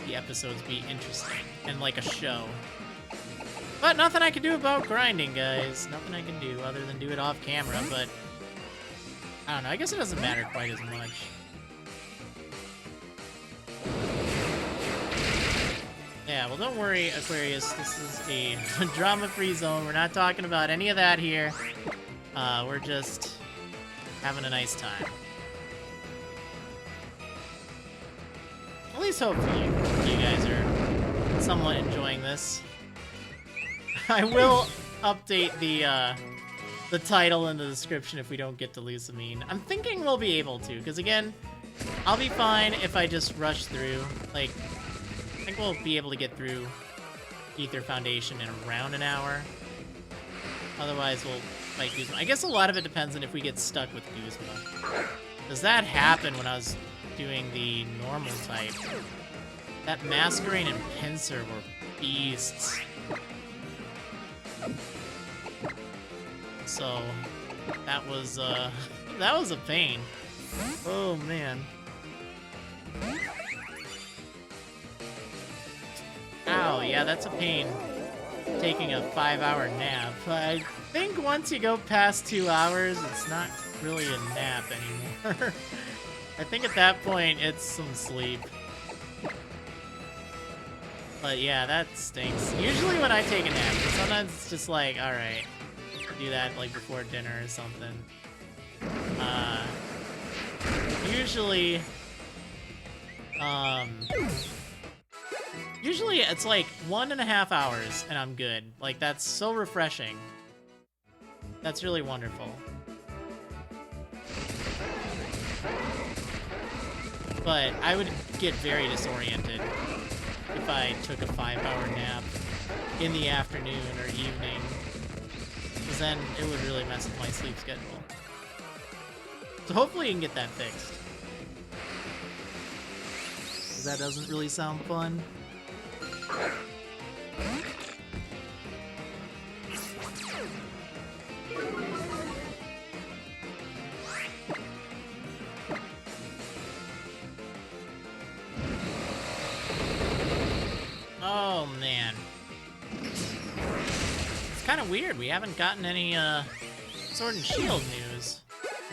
the episodes be interesting and like a show. But nothing I can do about grinding, guys. Nothing I can do other than do it off camera, but I don't know, I guess it doesn't matter quite as much. Yeah, well, don't worry, Aquarius. This is a drama-free zone. We're not talking about any of that here. We're just having a nice time. At least hopefully you guys are somewhat enjoying this. I will update the title and the description if we don't get to Lusamine. I'm thinking we'll be able to, because again, I'll be fine if I just rush through. Like, I think we'll be able to get through Aether Foundation in around an hour. Otherwise, we'll fight Guzma. I guess a lot of it depends on if we get stuck with Guzma. Does that happen when I was doing the normal type? That Masquerain and Pinsir were beasts. So that was a pain. Oh man. Ow, yeah, that's a pain. Taking a 5-hour nap. I think once you go past 2 hours, it's not really a nap anymore. I think at that point, it's some sleep. But yeah, that stinks. Usually when I take a nap, sometimes it's just like, alright, do that like before dinner or something. Usually it's like 1.5 hours and I'm good. Like, that's so refreshing. That's really wonderful. But I would get very disoriented if I took a 5-hour nap in the afternoon or evening, because then it would really mess with my sleep schedule. So hopefully you can get that fixed. 'Cause that doesn't really sound fun. Oh man. It's kind of weird. We haven't gotten any Sword and Shield news.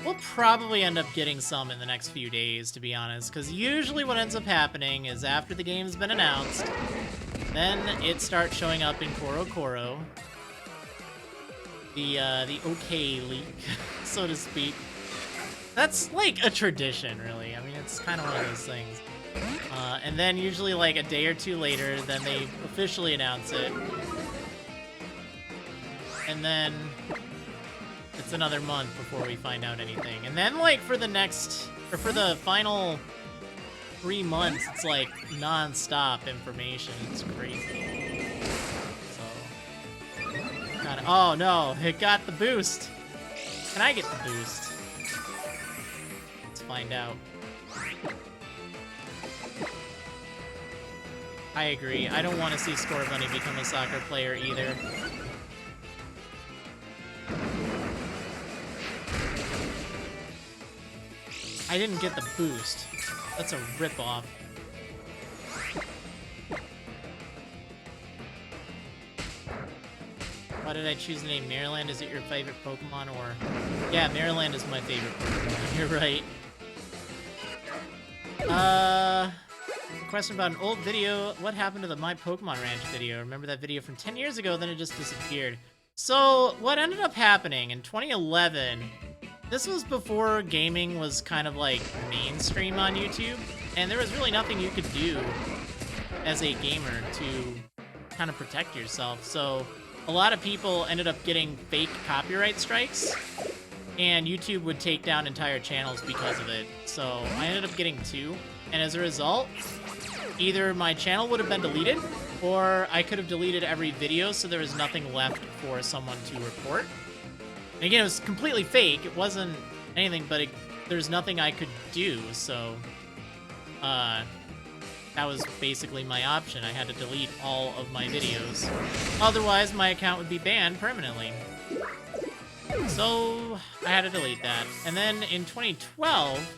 We'll probably end up getting some in the next few days, to be honest, because usually what ends up happening is after the game's been announced, then it starts showing up in Koro, the OK leak, so to speak. That's like a tradition, really. I mean, it's kind of one of those things. And then usually like a day or two later, then they officially announce it. And then it's another month before we find out anything. And then like for the final 3 months, it's like non-stop information. It's crazy. So, kinda, oh no, it got the boost. Can I get the boost? Let's find out. I agree. I don't want to see Scorbunny become a soccer player either. I didn't get the boost. That's a ripoff. Why did I choose the name Marriland? Is it your favorite Pokemon or... Yeah, Marriland is my favorite Pokemon. You're right. Question about an old video. What happened to the My Pokemon Ranch video? Remember that video from 10 years ago, then it just disappeared. So, what ended up happening in 2011, this was before gaming was kind of like mainstream on YouTube, and there was really nothing you could do as a gamer to kind of protect yourself. So, a lot of people ended up getting fake copyright strikes, and YouTube would take down entire channels because of it. So, I ended up getting 2, and as a result, either my channel would have been deleted, or I could have deleted every video so there was nothing left for someone to report. And again, it was completely fake. It wasn't anything, but there's nothing I could do, so that was basically my option. I had to delete all of my videos. Otherwise, my account would be banned permanently. So I had to delete that. And then in 2012,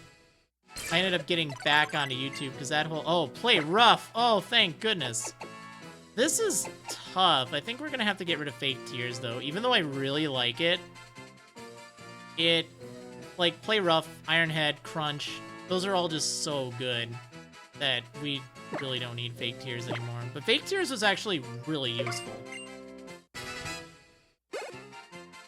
I ended up getting back onto YouTube because that whole... Oh, play rough! Oh, thank goodness. This is tough. I think we're gonna have to get rid of fake tears, though. Even though I really like it, like, play rough, Ironhead, Crunch, those are all just so good that we really don't need fake tears anymore. But fake tears was actually really useful.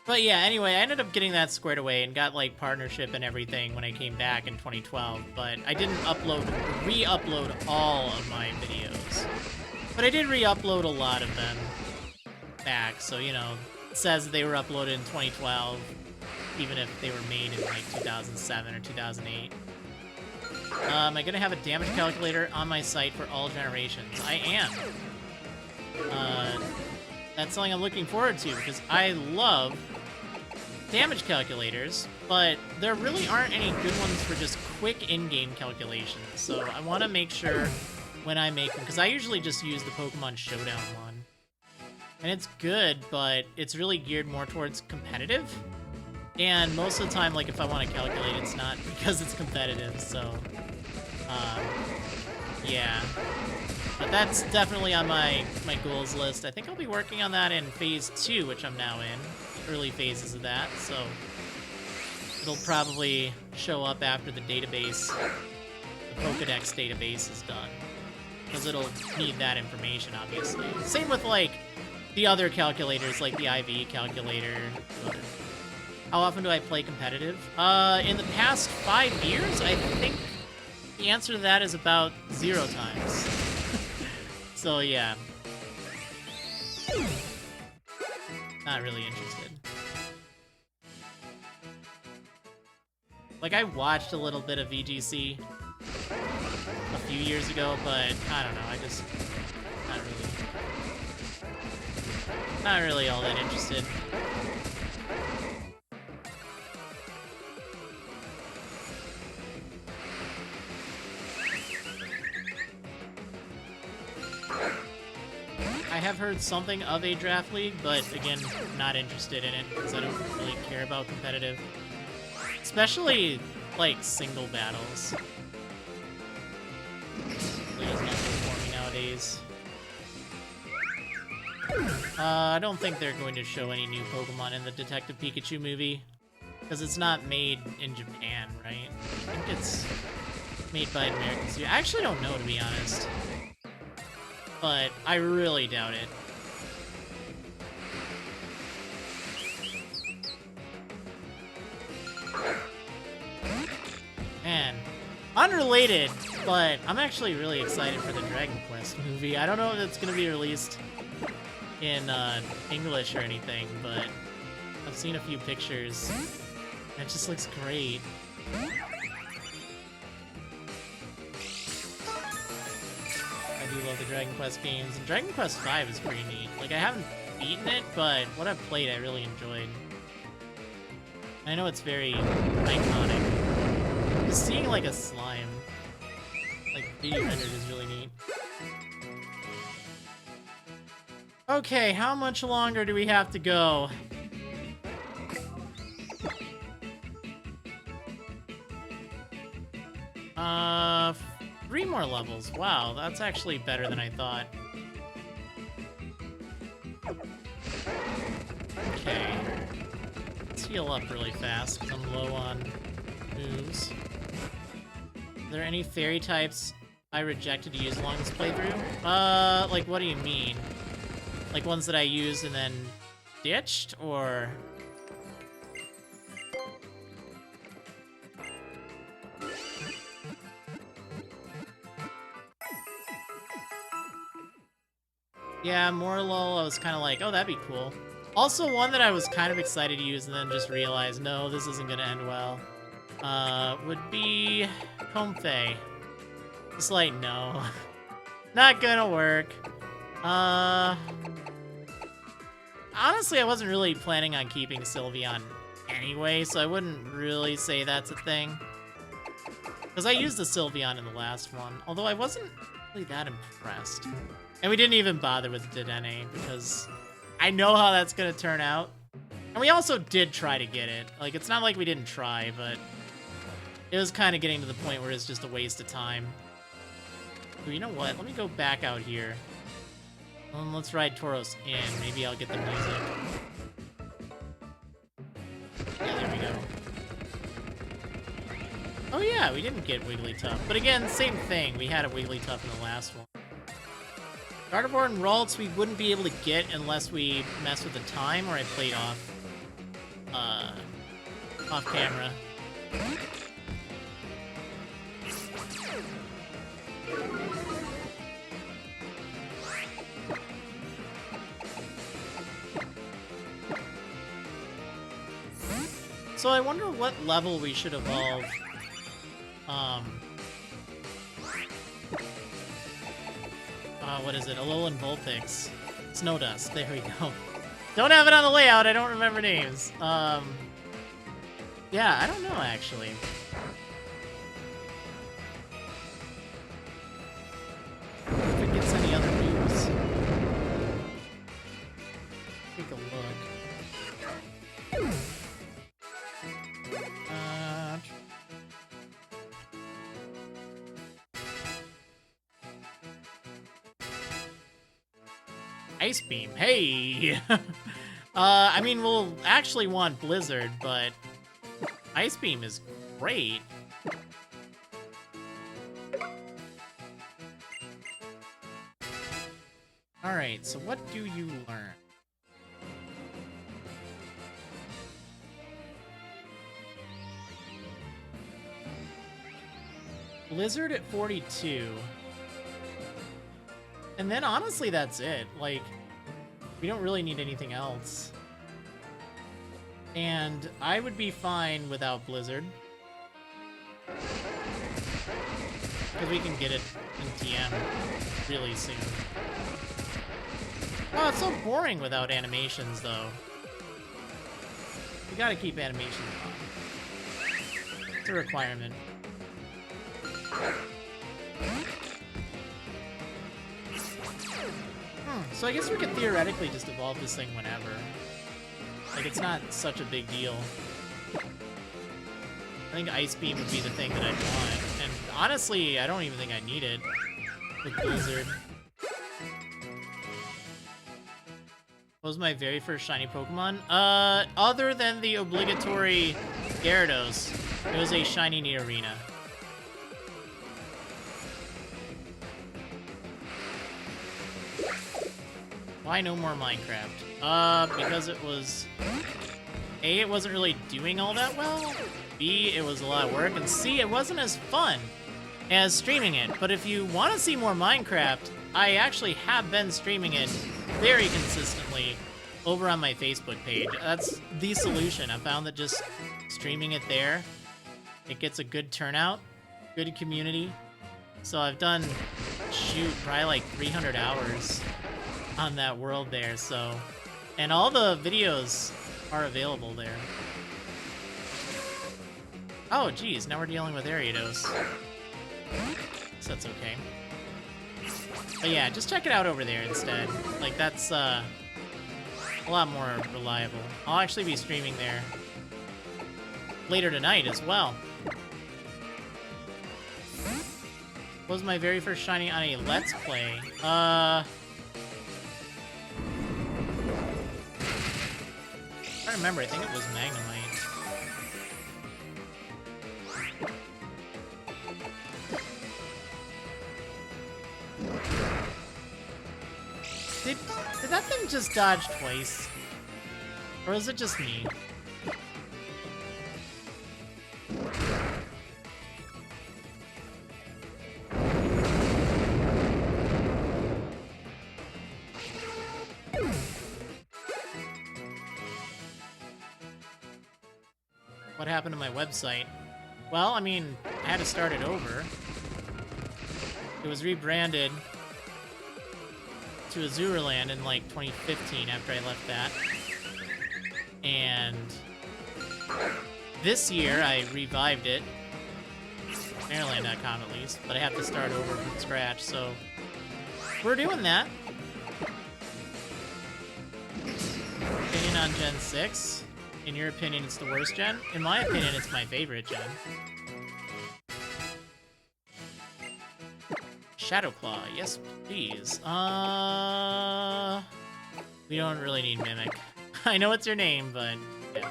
But yeah, anyway, I ended up getting that squared away and got, like, partnership and everything when I came back in 2012, but I didn't re-upload all of my videos. But I did re-upload a lot of them back, so, you know, it says that they were uploaded in 2012, even if they were made in, like, 2007 or 2008. Am I gonna have a damage calculator on my site for all generations? I am. That's something I'm looking forward to, because I love damage calculators, but there really aren't any good ones for just quick in-game calculations, so I want to make sure when I make them, because I usually just use the Pokemon Showdown one. And it's good, but it's really geared more towards competitive. And most of the time, like, if I want to calculate, it's not because it's competitive, so... yeah. But that's definitely on my goals list. I think I'll be working on that in Phase 2, which I'm now in. Early phases of that, so... it'll probably show up after the database, the Pokedex database is done. Because it'll need that information, obviously. Same with, like, the other calculators, like the IV calculator. How often do I play competitive? In the past 5 years, I think the answer to that is about 0 times. So, yeah. Not really interested. Like, I watched a little bit of VGC a few years ago, but I don't know, I just... not really all that interested. I have heard something of a draft league, but again, not interested in it because I don't really care about competitive. Especially, like, single battles. Really does nothing for me nowadays. I don't think they're going to show any new Pokemon in the Detective Pikachu movie. Because it's not made in Japan, right? I think it's made by an American studio. I actually don't know, to be honest. But I really doubt it. Man, unrelated, but I'm actually really excited for the Dragon Quest movie. I don't know if it's going to be released in English or anything, but I've seen a few pictures, and it just looks great. I do love the Dragon Quest games, and Dragon Quest V is pretty neat. Like, I haven't beaten it, but what I've played I really enjoyed. I know it's very iconic. Just seeing, like, a slime, like, 3D rendered is really neat. Okay, how much longer do we have to go? Three more levels. Wow, that's actually better than I thought. Okay. Let's heal up really fast, because I'm low on moves. Are there any fairy types I rejected to use along this playthrough? Like, what do you mean? Like ones that I used and then ditched, or... Yeah, Morlul, I was kind of like, oh, that'd be cool. Also, one that I was kind of excited to use and then just realized, no, this isn't gonna end well, would be Comfey. Just like, no. Not gonna work. Honestly, I wasn't really planning on keeping Sylveon anyway, so I wouldn't really say that's a thing. Because I used the Sylveon in the last one, although I wasn't really that impressed. And we didn't even bother with the Dedenne, because I know how that's going to turn out. And we also did try to get it. Like, it's not like we didn't try, but it was kind of getting to the point where it's just a waste of time. Ooh, you know what? Let me go back out here. Let's ride Tauros in. Maybe I'll get the music. Yeah, there we go. Oh yeah, we didn't get Wigglytuff. But again, same thing. We had a Wigglytuff in the last one. Gardevoir and Ralts we wouldn't be able to get unless we mess with the time or I played off camera. So I wonder what level we should evolve. What is it? Alolan Vulpix. Snowdust. There we go. Don't have it on the layout. I don't remember names. Yeah, I don't know, actually. Ice Beam. Hey! I mean, we'll actually want Blizzard, but Ice Beam is great. Alright, so what do you learn? Blizzard at 42. And then honestly, that's it. Like, we don't really need anything else. And I would be fine without Blizzard. Because we can get it in TM really soon. Oh, it's so boring without animations, though. We gotta keep animations on. It's a requirement. So I guess we could theoretically just evolve this thing whenever. Like, it's not such a big deal. I think Ice Beam would be the thing that I'd want. And honestly, I don't even think I need it with Blizzard. What was my very first shiny Pokemon? Other than the obligatory Gyarados, it was a shiny Nidorina. Why no more Minecraft? Because it was... A, it wasn't really doing all that well. B, it was a lot of work. And C, it wasn't as fun as streaming it. But if you want to see more Minecraft, I actually have been streaming it very consistently over on my Facebook page. That's the solution. I found that just streaming it there, it gets a good turnout, good community. So I've done, shoot, probably like 300 hours on that world there, so... And all the videos are available there. Oh, geez, now we're dealing with Ariados. So that's okay. But yeah, just check it out over there instead. Like, that's, a lot more reliable. I'll actually be streaming there later tonight as well. What was my very first shiny on a Let's Play? I remember, I think it was Magnemite. Did that thing just dodge twice? Or is it just me? What happened to my website? Well, I mean, I had to start it over. It was rebranded to Azuraland in like 2015 after I left that. And this year I revived it. Marriland.com at least, but I have to start over from scratch, so we're doing that. Opinion on Gen 6? In your opinion, it's the worst gen? In my opinion, it's my favorite gen. Shadowclaw, yes please. We don't really need Mimic. I know it's your name, but yeah.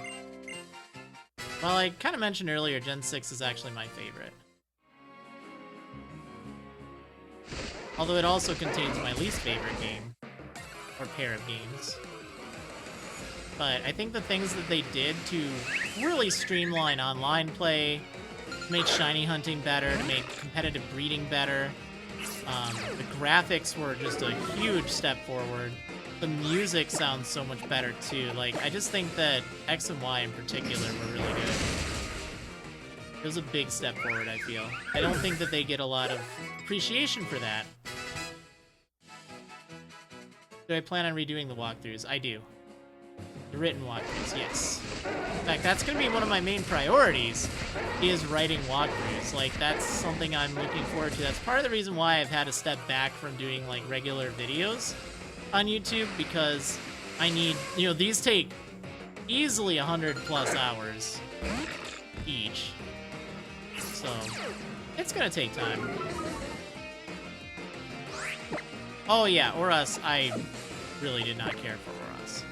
Well, I kind of mentioned earlier, Gen 6 is actually my favorite. Although it also contains my least favorite game, or pair of games. But I think the things that they did to really streamline online play, to make shiny hunting better, to make competitive breeding better, the graphics were just a huge step forward. The music sounds so much better too. Like, I just think that X and Y in particular were really good. It was a big step forward, I feel. I don't think that they get a lot of appreciation for that. Do I plan on redoing the walkthroughs? I do. The written walkthroughs, yes. In fact, that's going to be one of my main priorities, is writing walkthroughs. Like, that's something I'm looking forward to. That's part of the reason why I've had to step back from doing, like, regular videos on YouTube, because I need, you know, these take easily 100+ hours each. So, it's going to take time. Oh, yeah, or else I really did not care for us.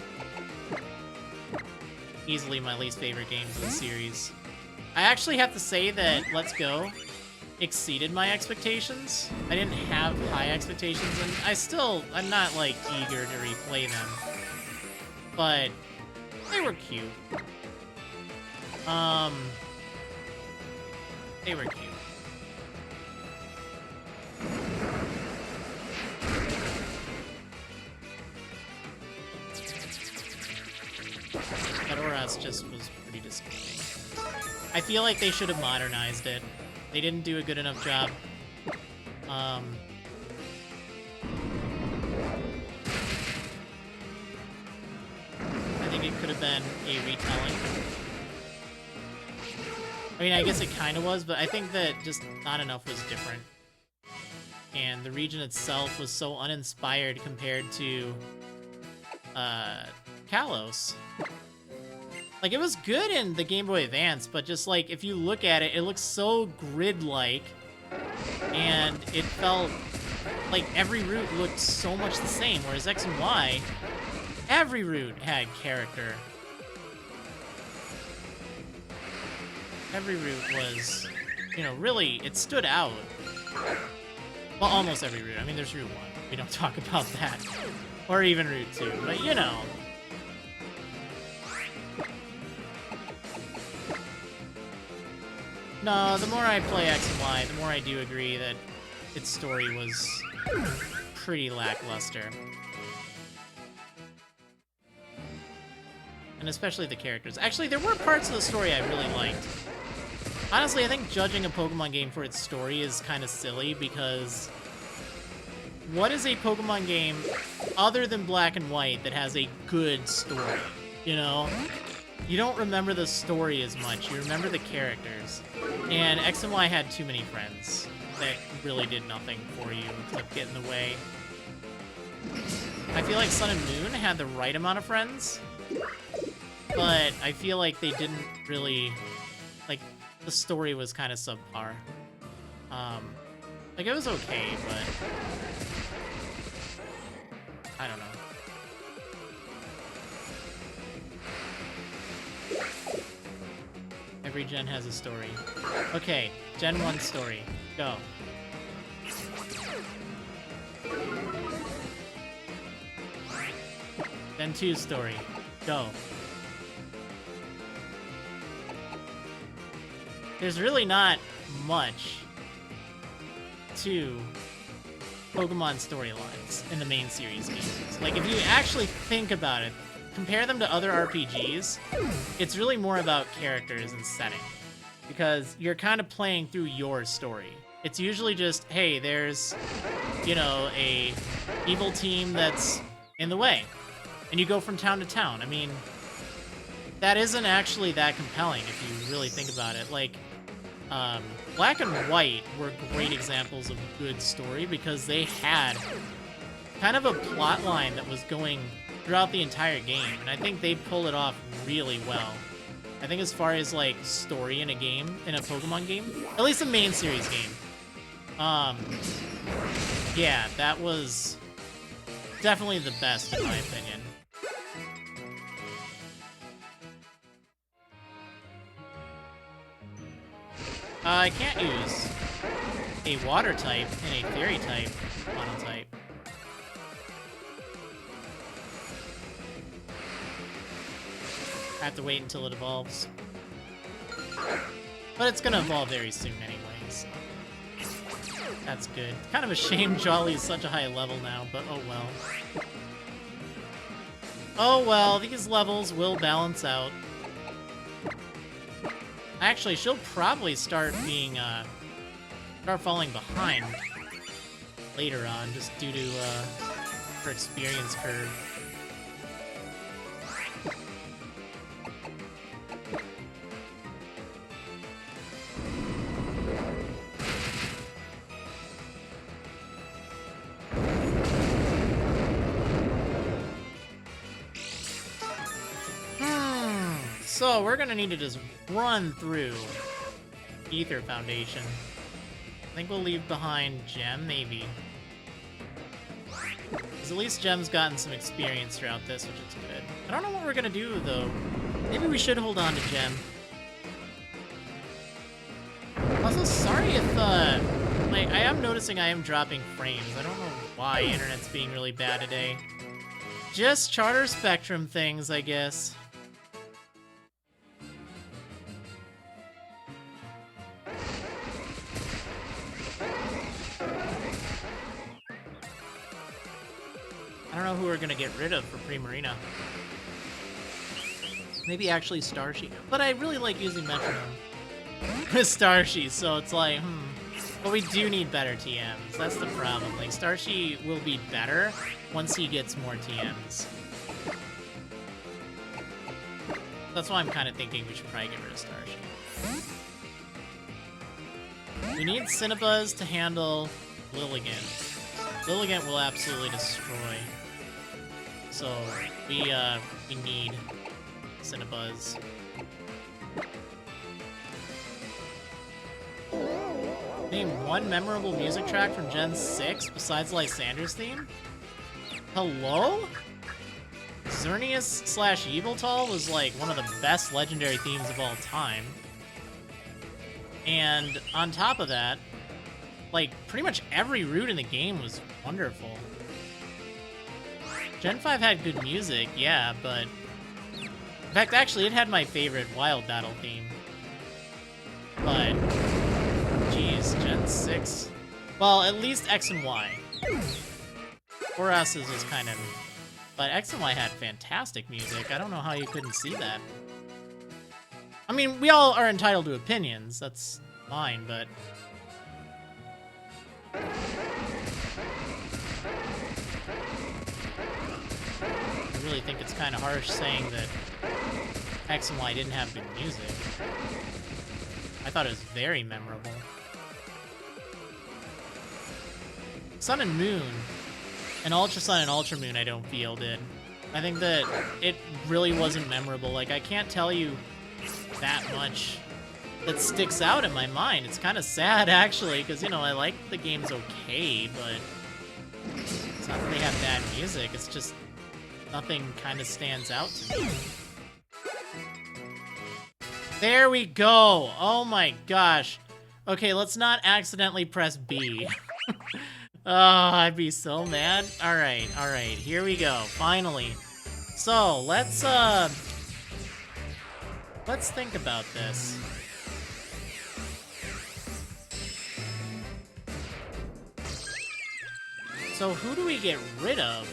Easily my least favorite games in the series. I actually have to say that Let's Go exceeded my expectations. I didn't have high expectations, and I'm not, like, eager to replay them. But they were cute. They were cute. But Oras just was pretty disappointing. I feel like they should have modernized it. They didn't do a good enough job. I think it could have been a retelling. I mean, I guess it kind of was, but I think that just not enough was different. And the region itself was so uninspired compared to Kalos. Like, it was good in the Game Boy Advance, but just, like, if you look at it, it looks so grid-like, and it felt like every route looked so much the same, whereas X and Y, every route had character. Every route was, you know, really, it stood out. Well, almost every route. I mean, there's Route 1. We don't talk about that. Or even Route 2, but, you know. No, the more I play X and Y, the more I do agree that its story was pretty lackluster. And especially the characters. Actually, there were parts of the story I really liked. Honestly, I think judging a Pokemon game for its story is kind of silly, because what is a Pokemon game other than Black and White that has a good story, you know? You don't remember the story as much, you remember the characters. And X and Y had too many friends that really did nothing for you except get in the way. I feel like Sun and Moon had the right amount of friends, but I feel like they didn't really, like, the story was kind of subpar. Like, it was okay, but I don't know. Every gen has a story. Okay, Gen 1 story. Go. Gen 2 story. Go. There's really not much to Pokemon storylines in the main series games. Like, if you actually think about it, compare them to other RPGs, it's really more about characters and setting. Because you're kind of playing through your story. It's usually just, hey, there's, you know, a evil team that's in the way. And you go from town to town. I mean, that isn't actually that compelling if you really think about it. Like, Black and White were great examples of good story because they had kind of a plot line that was going throughout the entire game, and I think they pulled it off really well. I think as far as, like, story in a game, in a Pokemon game, at least a main series game, yeah, that was definitely the best in my opinion. I can't use a water type and a fairy type monotype. I have to wait until it evolves. But it's gonna evolve very soon anyway, so that's good. Kind of a shame Jolly is such a high level now, but oh well. Oh well, these levels will balance out. Actually, she'll probably start falling behind later on, just due to her experience curve. So we're gonna need to just run through Aether Foundation. I think we'll leave behind Gem, maybe. Because At least Gem's gotten some experience throughout this, which is good. I don't know what we're gonna do, though. Maybe we should hold on to Gem. Also, sorry if, like, I am noticing I am dropping frames. I don't know why internet's being really bad today. Just Charter Spectrum things, I guess. I don't know who we're gonna get rid of for Primarina. Maybe actually Starshie. But I really like using Metronome with Starshie, so it's like, But we do need better TMs. That's the problem. Like, Starshie will be better once he gets more TMs. That's why I'm kind of thinking we should probably get rid of Starshie. We need Cinnabuzz to handle Lilligant. Lilligant will absolutely destroy. So, we need Cinnabuzz. Name one memorable music track from Gen 6 besides Lysander's theme? Hello? Xerneas / Yveltal was like one of the best legendary themes of all time. And on top of that, like pretty much every route in the game was wonderful. Gen 5 had good music, yeah, but in fact, actually, it had my favorite Wild Battle theme. But geez, Gen 6. Well, at least X and Y. 4S's was kind of... But X and Y had fantastic music. I don't know how you couldn't see that. I mean, we all are entitled to opinions. That's fine, but... I really think it's kind of harsh saying that X and Y didn't have good music. I thought it was very memorable. Sun and Moon, and Ultra Sun and Ultra Moon I don't feel did. I think that it really wasn't memorable. Like, I can't tell you that much that sticks out in my mind. It's kind of sad, actually, because, you know, I like the games okay, but it's not that they have bad music. It's just nothing kind of stands out to me. There we go. Oh my gosh. Okay, let's not accidentally press B. Oh, I'd be so mad. All right, here we go, finally. So, let's think about this. So, who do we get rid of?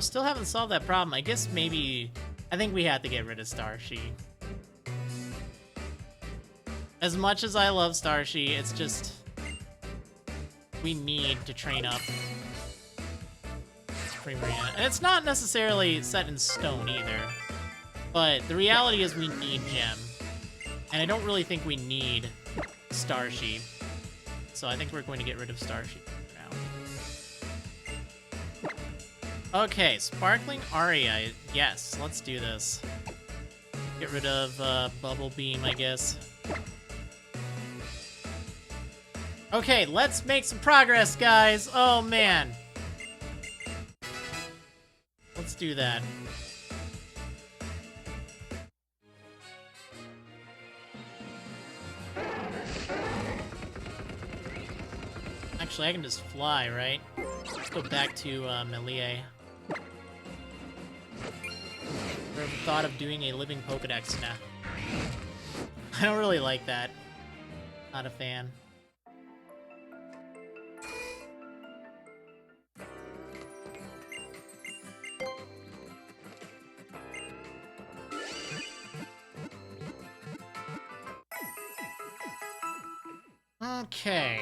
Still haven't solved that problem. I guess maybe... I think we have to get rid of Starshie. As much as I love Starshie, it's just... we need to train up Primarina. And it's not necessarily set in stone either. But the reality is we need Gem. And I don't really think we need Starshie. So I think we're going to get rid of Starshie now. Okay, Sparkling Aria. Yes, let's do this. Get rid of Bubble Beam, I guess. Okay, let's make some progress, guys. Oh, man. Let's do that. Actually, I can just fly, right? Let's go back to Melee. Never thought of doing a living Pokedex now. I don't really like that. Not a fan. Okay.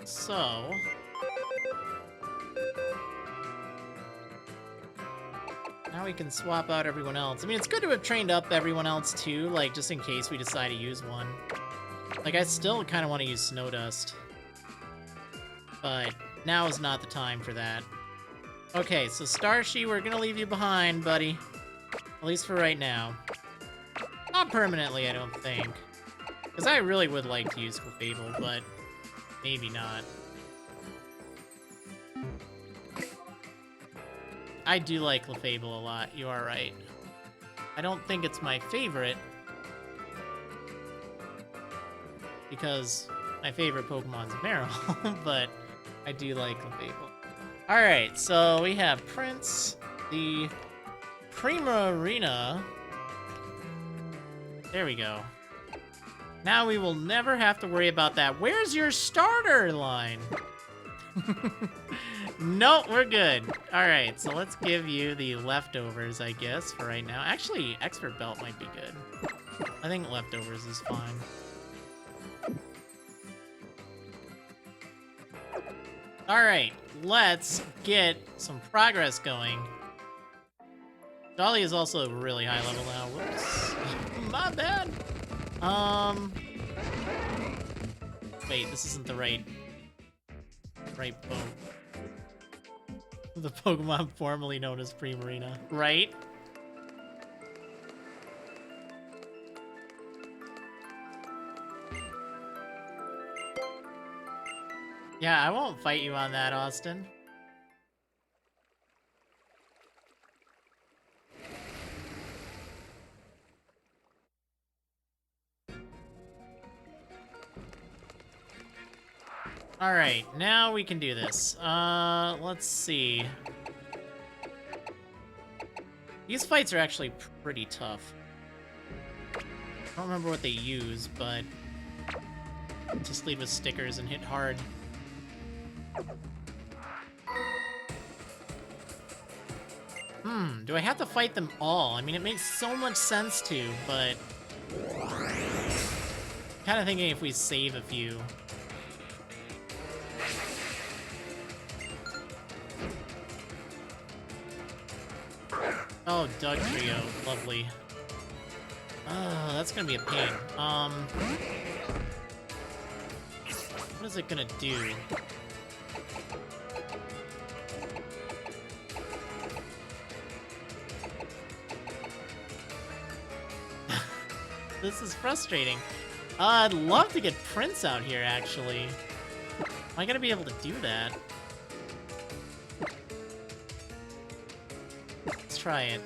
So... now we can swap out everyone else. I mean, it's good to have trained up everyone else, too, like, just in case we decide to use one. Like, I still kind of want to use Snowdust. But now is not the time for that. Okay, so Starshie, we're gonna leave you behind, buddy. At least for right now. Not permanently, I don't think. Because I really would like to use Clefable, but maybe not. I do like Clefable a lot, you are right. I don't think it's my favorite, because my favorite Pokemon's Meadow, but I do like Clefable. Alright, so we have Prince, the Primarina. There we go. Now we will never have to worry about that. Where's your starter line? Nope, we're good. Alright, so let's give you the leftovers, I guess, for right now. Actually, Expert Belt might be good. I think leftovers is fine. Alright, let's get some progress going. Dolly is also really high level now. Whoops. My bad. Wait, this isn't the right the Pokemon formerly known as Primarina, right? Yeah, I won't fight you on that, Austin. Alright, now we can do this. Let's see. These fights are actually pretty tough. I don't remember what they use, but just lead with stickers and hit hard. Do I have to fight them all? I mean, it makes so much sense to, but kind of thinking if we save a few. Oh, Doug Trio, lovely. Oh, that's gonna be a pain. What is it gonna do? This is frustrating. I'd love to get Prince out here, actually. Am I gonna be able to do that? Let's try it.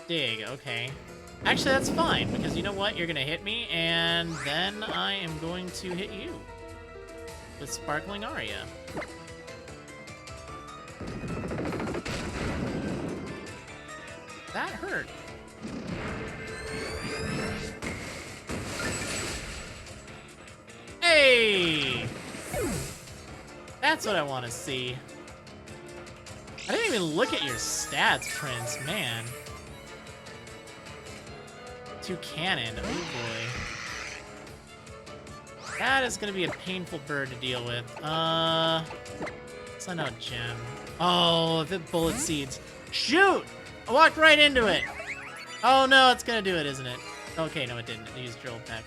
Dig, okay. Actually, that's fine, because you know what? You're gonna hit me, and then I am going to hit you with Sparkling Aria. That hurt. Hey! That's what I want to see. I didn't even look at your stats, Prince, man. 2 cannon, oh boy. That is gonna be a painful bird to deal with. Send out Gem. Oh, if it bullet seeds. Shoot! I walked right into it! Oh no, it's gonna do it, isn't it? Okay, no it didn't. It used Drill Peck.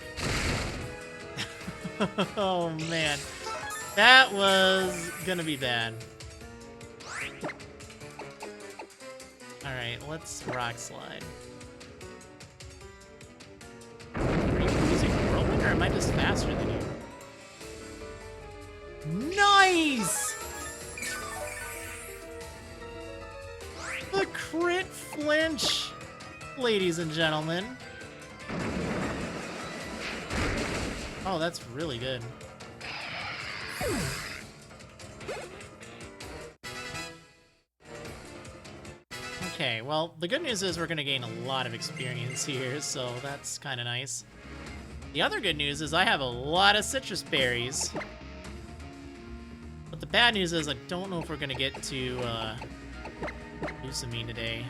Oh man. That was gonna be bad. Alright, let's Rock Slide. Are you using Whirlwind, or am I just faster than you? Nice! The crit flinch, ladies and gentlemen. Oh, that's really good. Okay, well, the good news is we're going to gain a lot of experience here, so that's kind of nice. The other good news is I have a lot of citrus berries. But the bad news is I don't know if we're going to get to Lusamine today.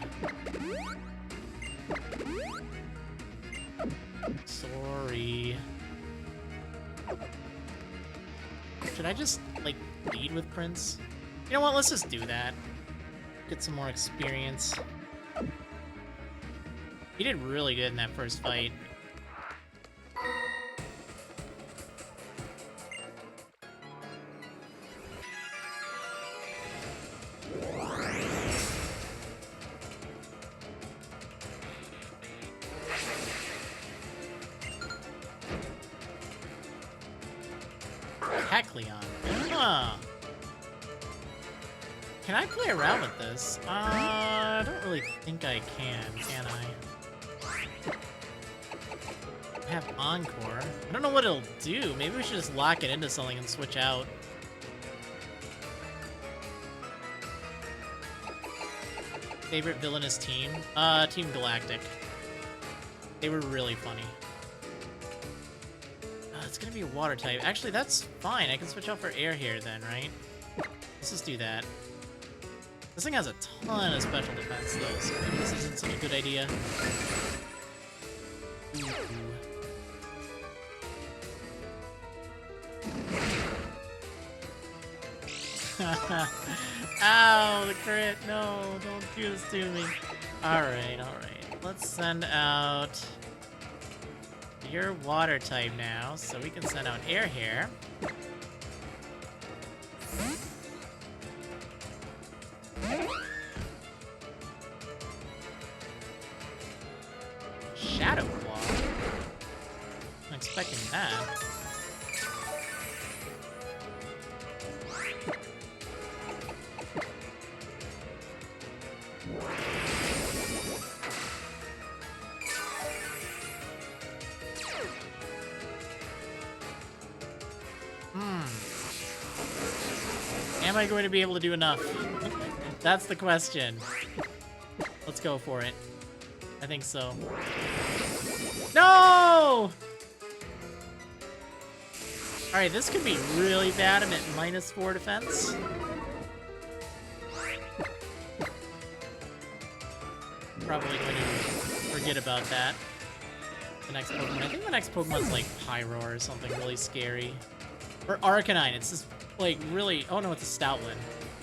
Sorry. Should I just, like, lead with Prince? You know what, let's just do that. Get some more experience. He did really good in that first fight. exactly on. Huh. Can I play around with this? I don't really think I can I? I have Encore. I don't know what it'll do. Maybe we should just lock it into something and switch out. Favorite villainous team? Team Galactic. They were really funny. It's gonna be a water type. Actually, that's fine. I can switch out for air here then, right? Let's just do that. This thing has a ton of special defense though, so maybe this isn't such a good idea. Ooh. Ow, the crit. No, don't do this to me. Alright, alright. Let's send out your water type now, so we can send out air here. Shadow Claw? I'm expecting that. Am I going to be able to do enough? That's the question. Let's go for it. I think so. No! Alright, this could be really bad. I'm at -4 defense. Probably going to forget about that. The next Pokemon. I think the next Pokemon's like Pyro or something really scary. Or Arcanine. It's just like really... Oh no, it's a Stoutland.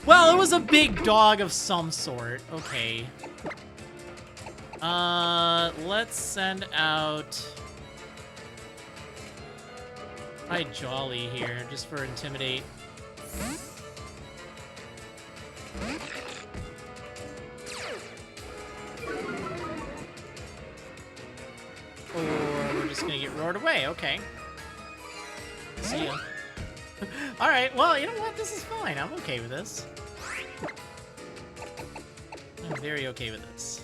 Well, it was a big dog of some sort. Okay. Let's send out... Try Jolly here, just for Intimidate. Or we're just gonna get roared away, okay. See ya. Alright, well, you know what? This is fine. I'm okay with this. I'm very okay with this.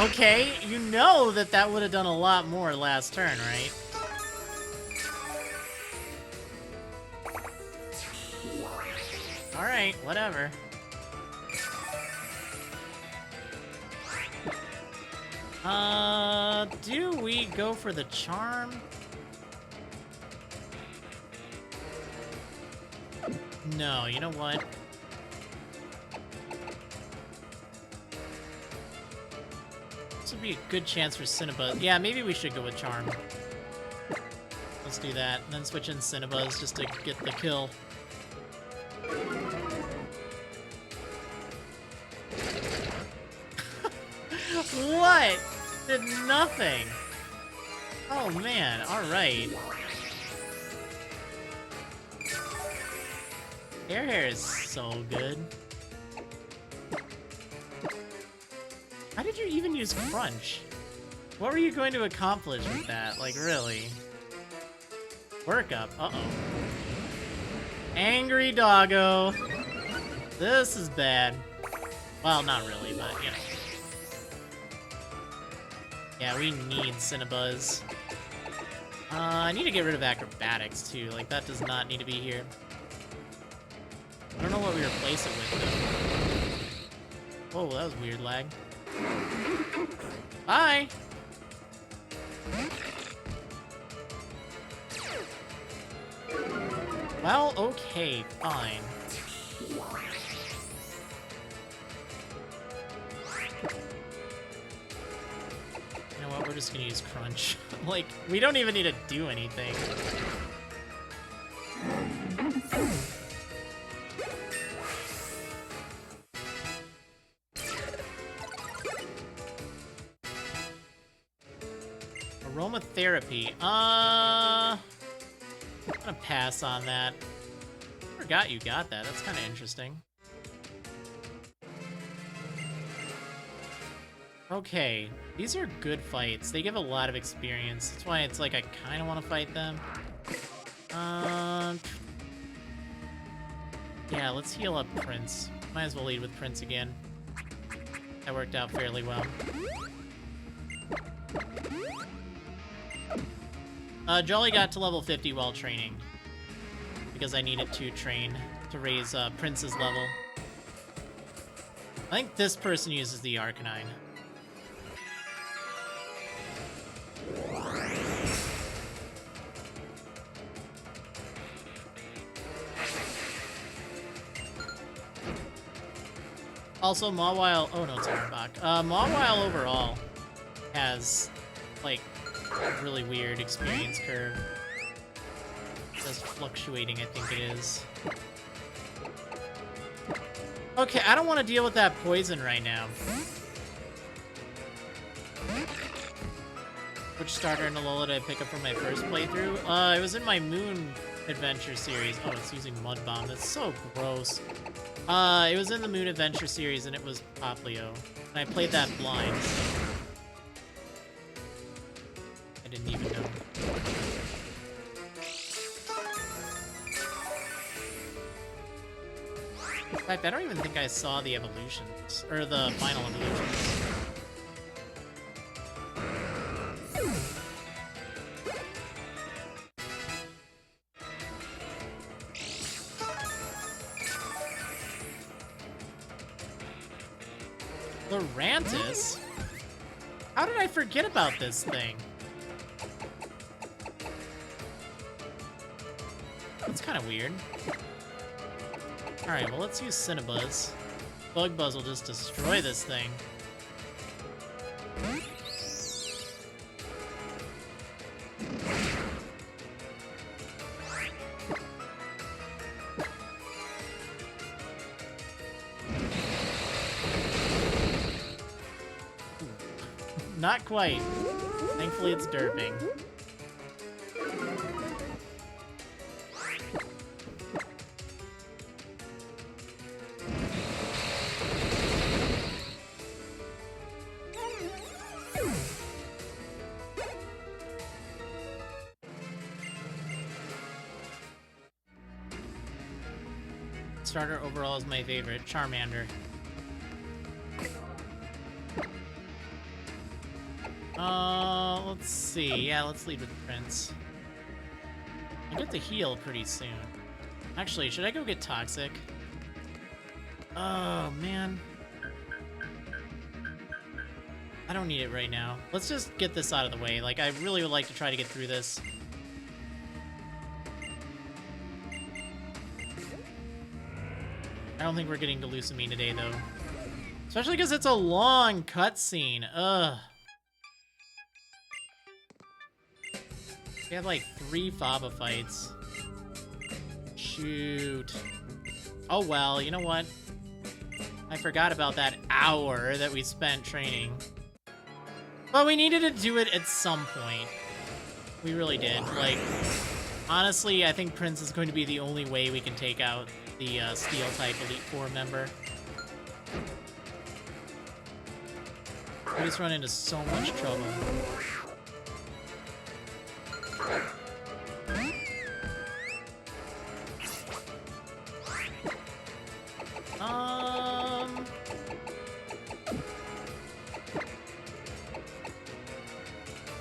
Okay, you know that that would have done a lot more last turn, right? Alright, whatever. Do we go for the charm? No, you know what? This would be a good chance for Cinnabuzz. Yeah, maybe we should go with charm. Let's do that, and then switch in Cinnabuzz just to get the kill. What? Did nothing. Oh man, alright. Air hair is so good. How did you even use Crunch? What were you going to accomplish with that? Like, really? Work up. Uh-oh. Angry doggo. This is bad. Well, not really, but, you know. Yeah, we need Cinnabuzz. I need to get rid of Acrobatics, too. Like, that does not need to be here. I don't know what we replace it with, though. Whoa, that was weird lag. Bye! Well, okay, fine. You know what, we're just gonna use Crunch. Like, we don't even need to do anything. Aromatherapy. I'm gonna pass on that. Forgot you got that. That's kind of interesting. Okay, these are good fights. They give a lot of experience. That's why it's like I kind of want to fight them. Yeah, let's heal up Prince. Might as well lead with Prince again. That worked out fairly well. Jolly got to level 50 while training, because I needed to train to raise Prince's level. I think this person uses the Arcanine. Also, Mawile... Oh, no, it's Arbok. Mawile overall has, like, a really weird experience curve. It says fluctuating, I think it is. Okay, I don't want to deal with that poison right now. Which starter in Ula'ula did I pick up for my first playthrough? It was in my Moon Adventure series. Oh, it's using Mud Bomb. That's so gross. It was in the Moon Adventure series, and it was Popplio. And I played that blind. I didn't even know. In fact, I don't even think I saw the evolutions, or the final evolutions. Lurantis? How did I forget about this thing? That's kind of weird. Alright, well, let's use Cinnabuzz. Bug Buzz will just destroy this thing. Not quite. Thankfully, it's derping. Starter overall is my favorite. Charmander. Let's see. Yeah, let's lead with Prince. I get to heal pretty soon. Actually, should I go get Toxic? Oh, man. I don't need it right now. Let's just get this out of the way. Like, I really would like to try to get through this. I don't think we're getting to Lusamine today, though. Especially because it's a long cutscene. Ugh. We have like 3 Faba fights. Shoot. Oh well, you know what? I forgot about that hour that we spent training. But we needed to do it at some point. We really did. Like, honestly, I think Prince is going to be the only way we can take out the Steel-type Elite Four member. We just run into so much trouble.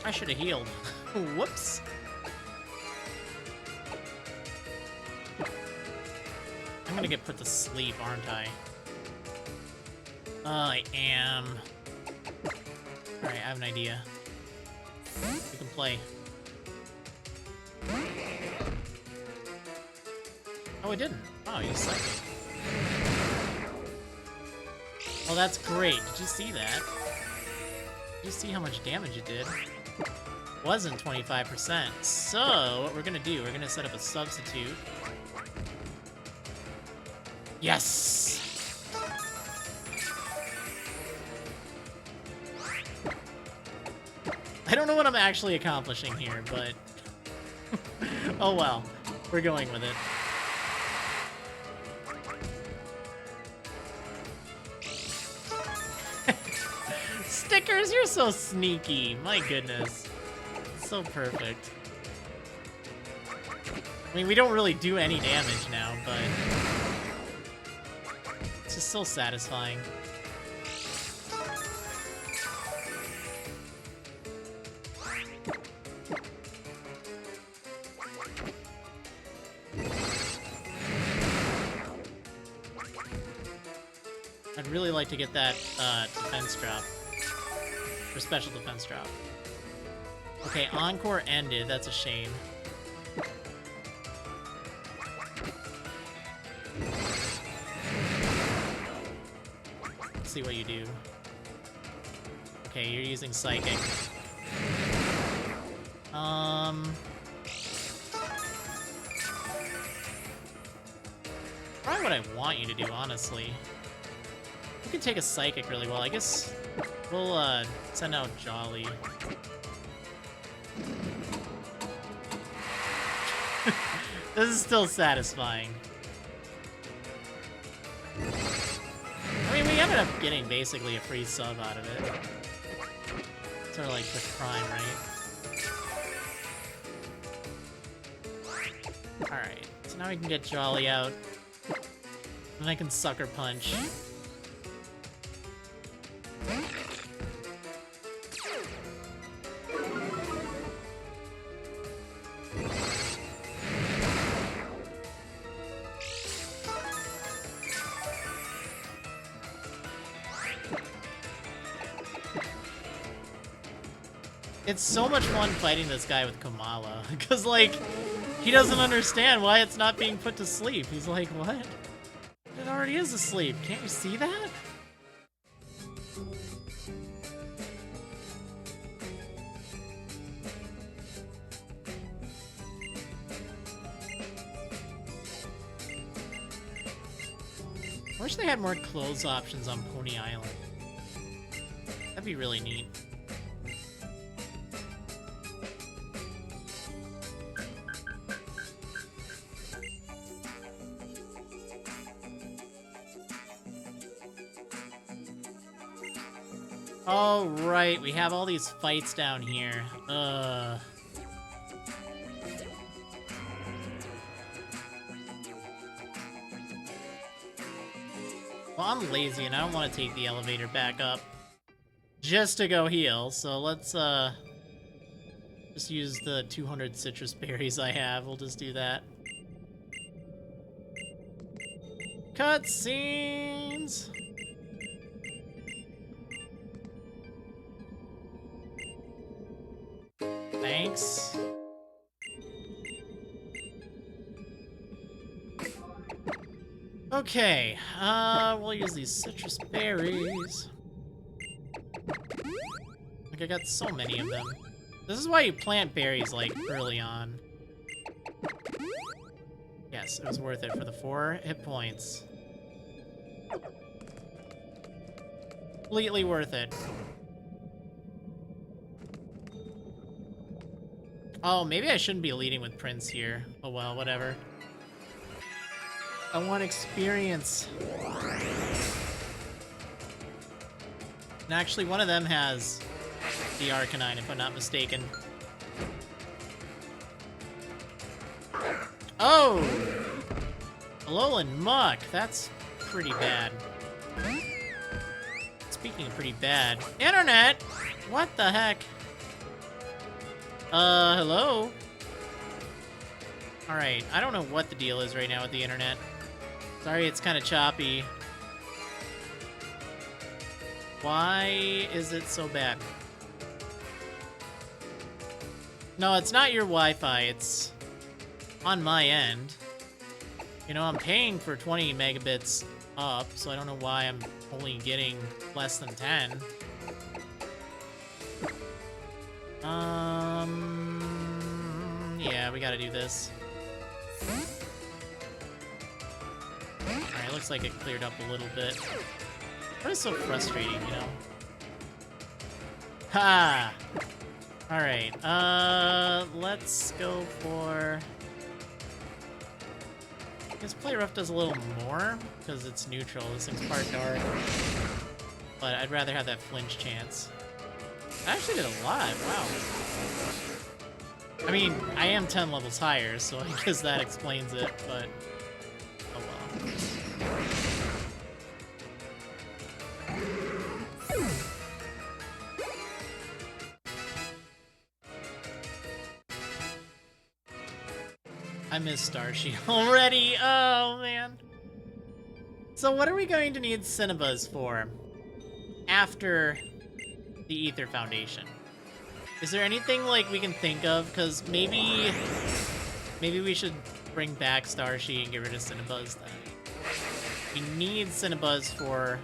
I should have healed. Whoops. I'm gonna get put to sleep, aren't I? I am. Alright, I have an idea. We can play. Oh, it didn't. Oh, you psychic. Well, that's great. Did you see that? Did you see how much damage it did? Wasn't 25%. So, what we're gonna do, we're gonna set up a substitute. Yes! I don't know what I'm actually accomplishing here, but... oh well. We're going with it. stickers, you're so sneaky. My goodness. So perfect. I mean, we don't really do any damage now, but it's just so satisfying. I'd really like to get that defense drop. Or special defense drop. Okay, Encore ended. That's a shame. Let's see what you do. Okay, you're using Psychic. Probably what I want you to do, honestly. You can take a Psychic really well. I guess we'll send out Jolly. This is still satisfying. I mean, we ended up getting basically a free sub out of it. Sort of like the Prime, right? Alright, so now we can get Jolly out. And I can Sucker Punch. It's so much fun fighting this guy with Kamala, because, like, he doesn't understand why it's not being put to sleep. He's like, what? It already is asleep. Can't you see that? I wish they had more clothes options on Pony Island. That'd be really neat. Oh, right, we have all these fights down here. Well, I'm lazy and I don't want to take the elevator back up just to go heal, so let's just use the 200 citrus berries I have. We'll just do that. Cutscenes! Thanks. Okay, we'll use these citrus berries. Like, I got so many of them. This is why you plant berries, like, early on. Yes, it was worth it for the 4 hit points. Completely worth it. Oh, maybe I shouldn't be leading with Prince here. Oh well, whatever. I want experience. And actually, one of them has the Arcanine, if I'm not mistaken. Oh! Alolan Muck, that's pretty bad. Speaking of pretty bad, Internet! What the heck? Hello? Alright, I don't know what the deal is right now with the internet. Sorry, it's kind of choppy. Why is it so bad? No, it's not your Wi-Fi, it's on my end. You know, I'm paying for 20 megabits up, so I don't know why I'm only getting less than 10. Yeah, we gotta do this. Alright, looks like it cleared up a little bit. That is so frustrating, you know? Ha! Alright, let's go for... I guess Play Rough does a little more, because it's neutral. This thing's part dark. But I'd rather have that flinch chance. I actually did a lot, wow. I mean, I am 10 levels higher, so I guess that explains it, but oh well. I miss Starshie already. Oh, man. So what are we going to need Cinnabuzz for after the Aether Foundation? Is there anything, like, we can think of? Because maybe we should bring back Starshie and get rid of Cinnabuzz then. We need Cinnabuzz for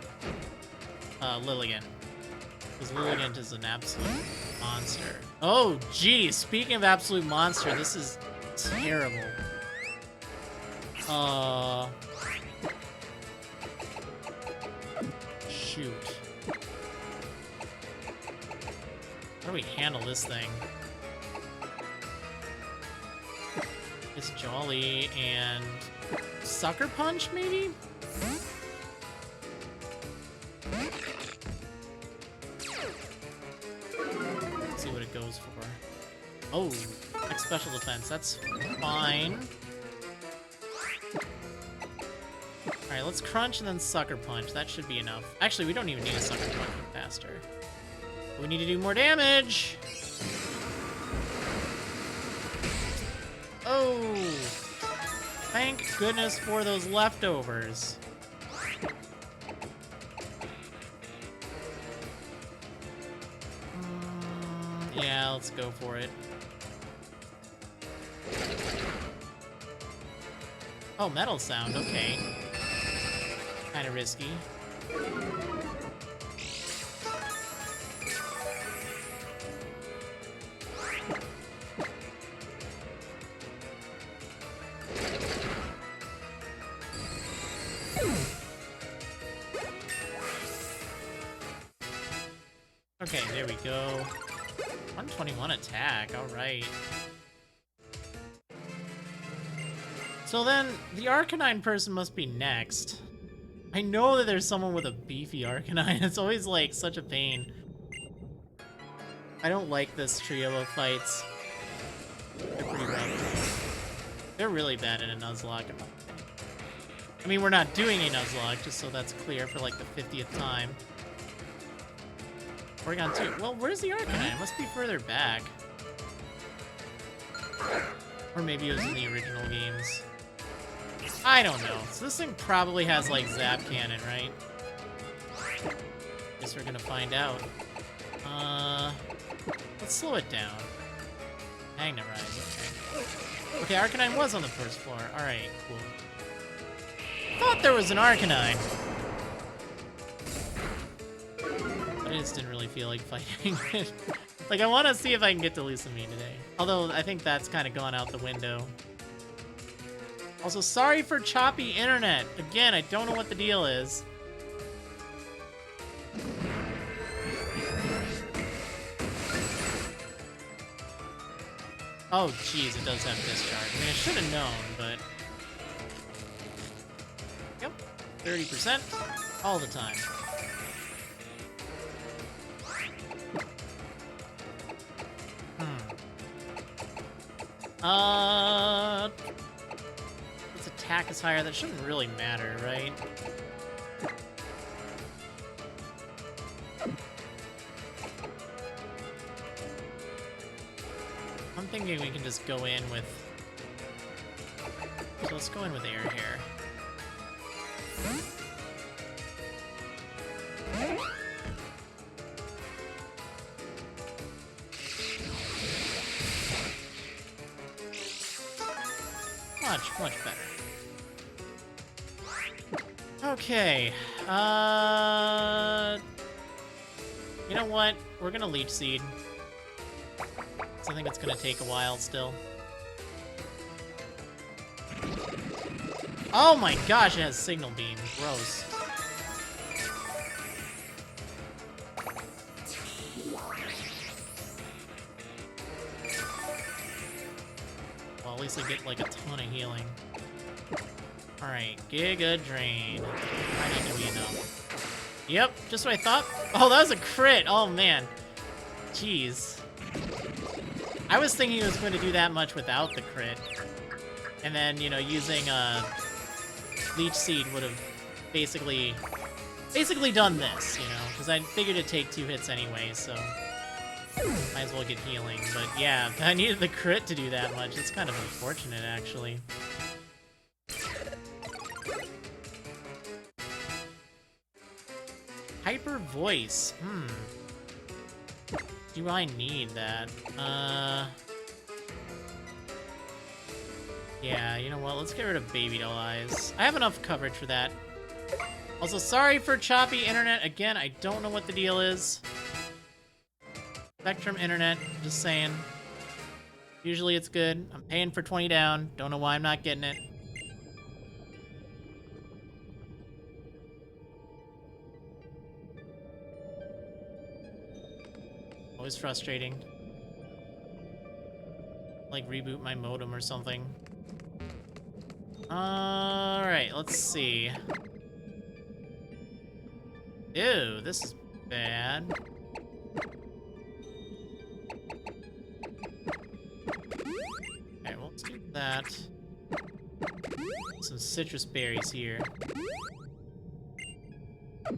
Lilligant. Because Lilligant is an absolute monster. Oh, geez. Speaking of absolute monster, this is terrible. Shoot. How do we handle this thing? It's Jolly and Sucker Punch, maybe? Let's see what it goes for. Oh, X special defense. That's fine. Alright, let's Crunch and then Sucker Punch. That should be enough. Actually, we don't even need a Sucker Punch faster. We need to do more damage! Oh! Thank goodness for those leftovers. Yeah, let's go for it. Oh, metal sound, okay. Kinda risky. Okay, there we go. 121 attack, alright. So then, the Arcanine person must be next. I know that there's someone with a beefy Arcanine. It's always, like, such a pain. I don't like this trio of fights. They're pretty rough. They're really bad in a Nuzlocke. I mean, we're not doing a Nuzlocke, just so that's clear for, like, the 50th time. Oregon 2. Well, where's the Arcanine? It must be further back. Or maybe it was in the original games. I don't know. So this thing probably has, like, Zap Cannon, right? Guess we're gonna find out. Let's slow it down. Magnarize, okay. Okay, Arcanine was on the first floor. Alright, cool. Thought there was an Arcanine. I just didn't really feel like fighting it. Like, I want to see if I can get to Lusamine today. Although, I think that's kind of gone out the window. Also, sorry for choppy internet. Again, I don't know what the deal is. Oh, jeez, it does have discharge. I mean, I should have known, but... Yep, 30% all the time. Its attack is higher. That shouldn't really matter, right? I'm thinking we can just go in with... So let's go in with air here. Much better. Okay. You know what? We're gonna Leech Seed. So I think it's gonna take a while still. Oh my gosh, it has Signal Beam. Gross. Well, at least I get like a ton of healing. Alright, Giga Drain. I need to be enough. Yep, just what I thought. Oh, that was a crit! Oh man. Jeez. I was thinking he was going to do that much without the crit. And then, you know, using Leech Seed would have basically done this, you know? Because I figured it'd take 2 hits anyway, so might as well get healing. But yeah, I needed the crit to do that much. It's kind of unfortunate, actually. Hyper Voice. Do I need that? Yeah, you know what? Let's get rid of Baby Doll Eyes. I have enough coverage for that. Also, sorry for choppy internet. Again, I don't know what the deal is. Spectrum internet, just saying. Usually it's good. I'm paying for 20 down. Don't know why I'm not getting it. Always frustrating. Like, reboot my modem or something. Alright, let's see. Ew, this is bad. Okay, well, let's do that. Some citrus berries here. I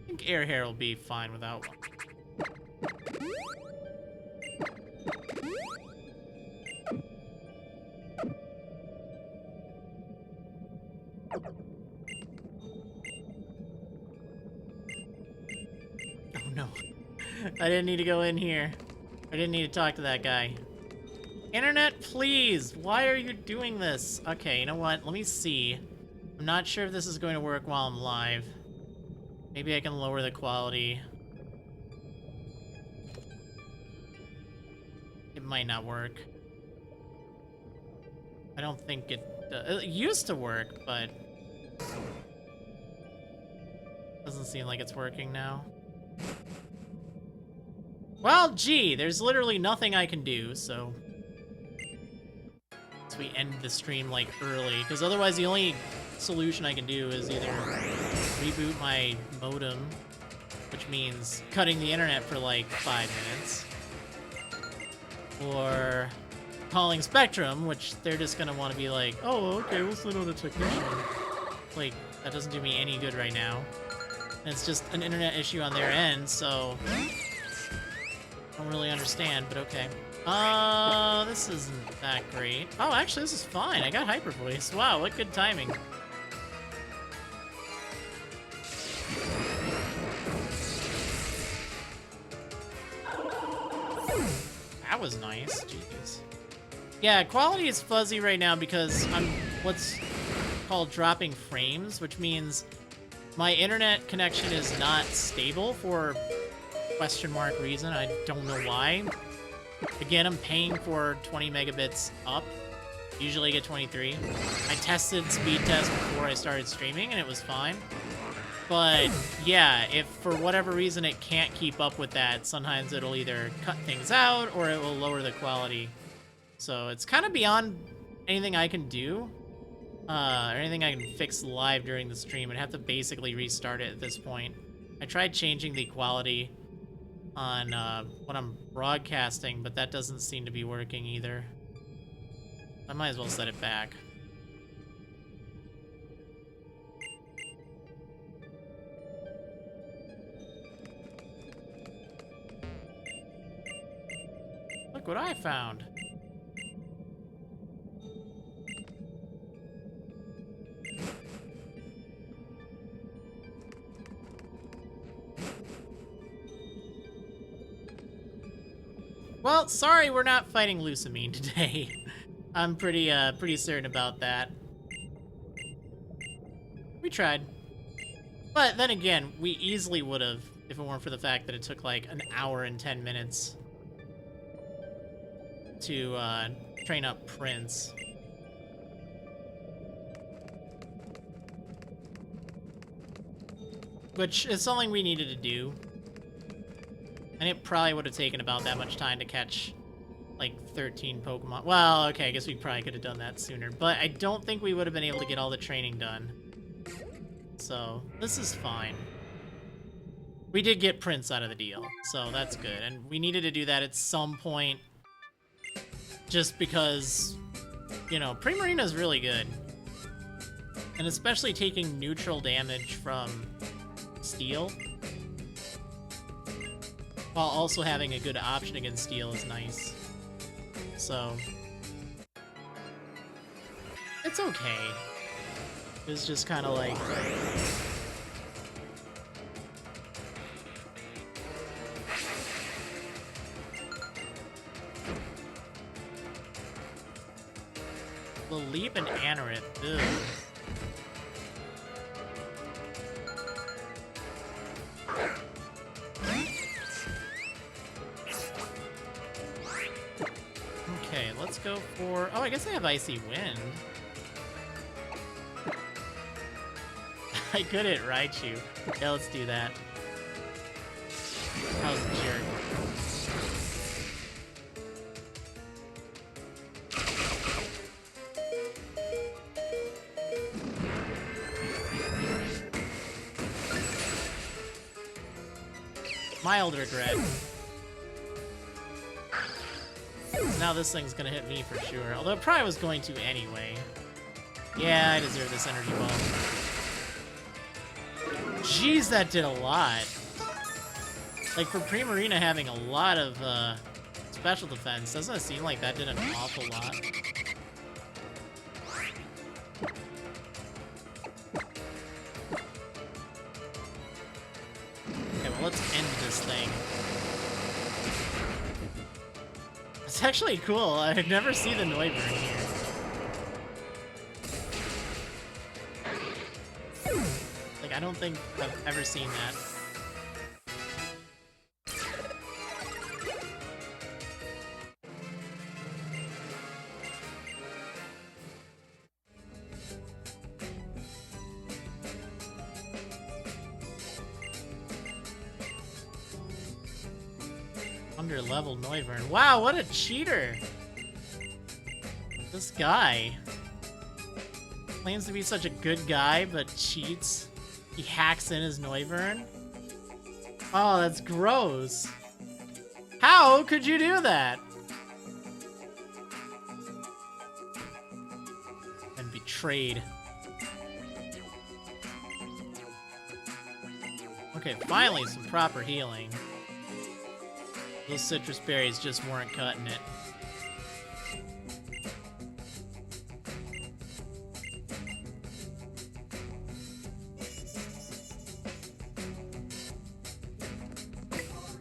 think Air Hair will be fine without one. I didn't need to go in here. I didn't need to talk to that guy. Internet, please! Why are you doing this? Okay, you know what? Let me see. I'm not sure if this is going to work while I'm live. Maybe I can lower the quality. It might not work. I don't think it used to work, but doesn't seem like it's working now. Well, gee, there's literally nothing I can do, so we end the stream, like, early, because otherwise the only solution I can do is either reboot my modem, which means cutting the internet for, like, 5 minutes, or calling Spectrum, which they're just gonna want to be like, oh, okay, we'll send out a technician. Like, that doesn't do me any good right now. And it's just an internet issue on their end, so I don't really understand, but okay. This isn't that great. Oh, actually, this is fine. I got Hyper Voice. Wow, what good timing. That was nice. Jeez. Yeah, quality is fuzzy right now because I'm what's called dropping frames, which means my internet connection is not stable for question mark reason. I don't know why. Again, I'm paying for 20 megabits up. Usually I get 23. I tested speed test before I started streaming and it was fine. But yeah, if for whatever reason it can't keep up with that, sometimes it'll either cut things out or it will lower the quality. So it's kind of beyond anything I can do. Or anything I can fix live during the stream. I'd have to basically restart it at this point. I tried changing the quality on when I'm broadcasting, but that doesn't seem to be working either. I might as well set it back. Look what I found. Well, sorry we're not fighting Lucamine today. I'm pretty certain about that. We tried. But then again, we easily would have if it weren't for the fact that it took like an hour and 10 minutes to train up Prince. Which is something we needed to do. And it probably would have taken about that much time to catch, like, 13 Pokemon. Well, okay, I guess we probably could have done that sooner. But I don't think we would have been able to get all the training done. So, this is fine. We did get Prince out of the deal, so that's good. And we needed to do that at some point, just because, you know, Primarina's really good. And especially taking neutral damage from Steel, while also having a good option against Steel is nice. So, it's okay. It's just kind of like... The Leap and Anorith, ugh. Okay, let's go for... Oh, I guess I have Icy Wind. I couldn't Raichu. Yeah, let's do that. That was a jerk. Mild regret. Now this thing's gonna hit me for sure. Although it probably was going to anyway. Yeah, I deserve this energy ball. Jeez, that did a lot. Like, for Primarina having a lot of special defense, doesn't it seem like that did an awful lot? Okay, well, let's end this thing. It's actually cool. I've never seen the Noivern here. Like, I don't think I've ever seen that. Under-level Noivern. Wow, what a cheater! This guy claims to be such a good guy, but cheats. He hacks in his Noivern. Oh, that's gross. How could you do that? And betrayed. Okay, finally some proper healing. Those citrus berries just weren't cutting it.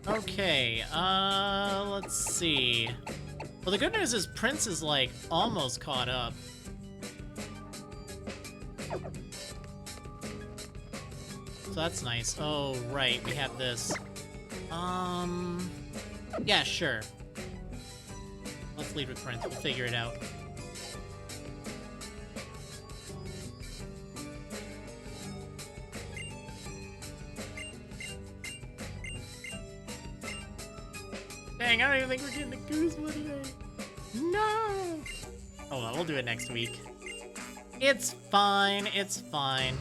Okay, let's see. Well, the good news is Prince is, like, almost caught up. So that's nice. Oh, right, we have this. Yeah, sure. Let's lead with Prince. We'll figure it out. Dang, I don't even think we're getting a Guzma today. No! Oh well, we'll do it next week. It's fine, it's fine.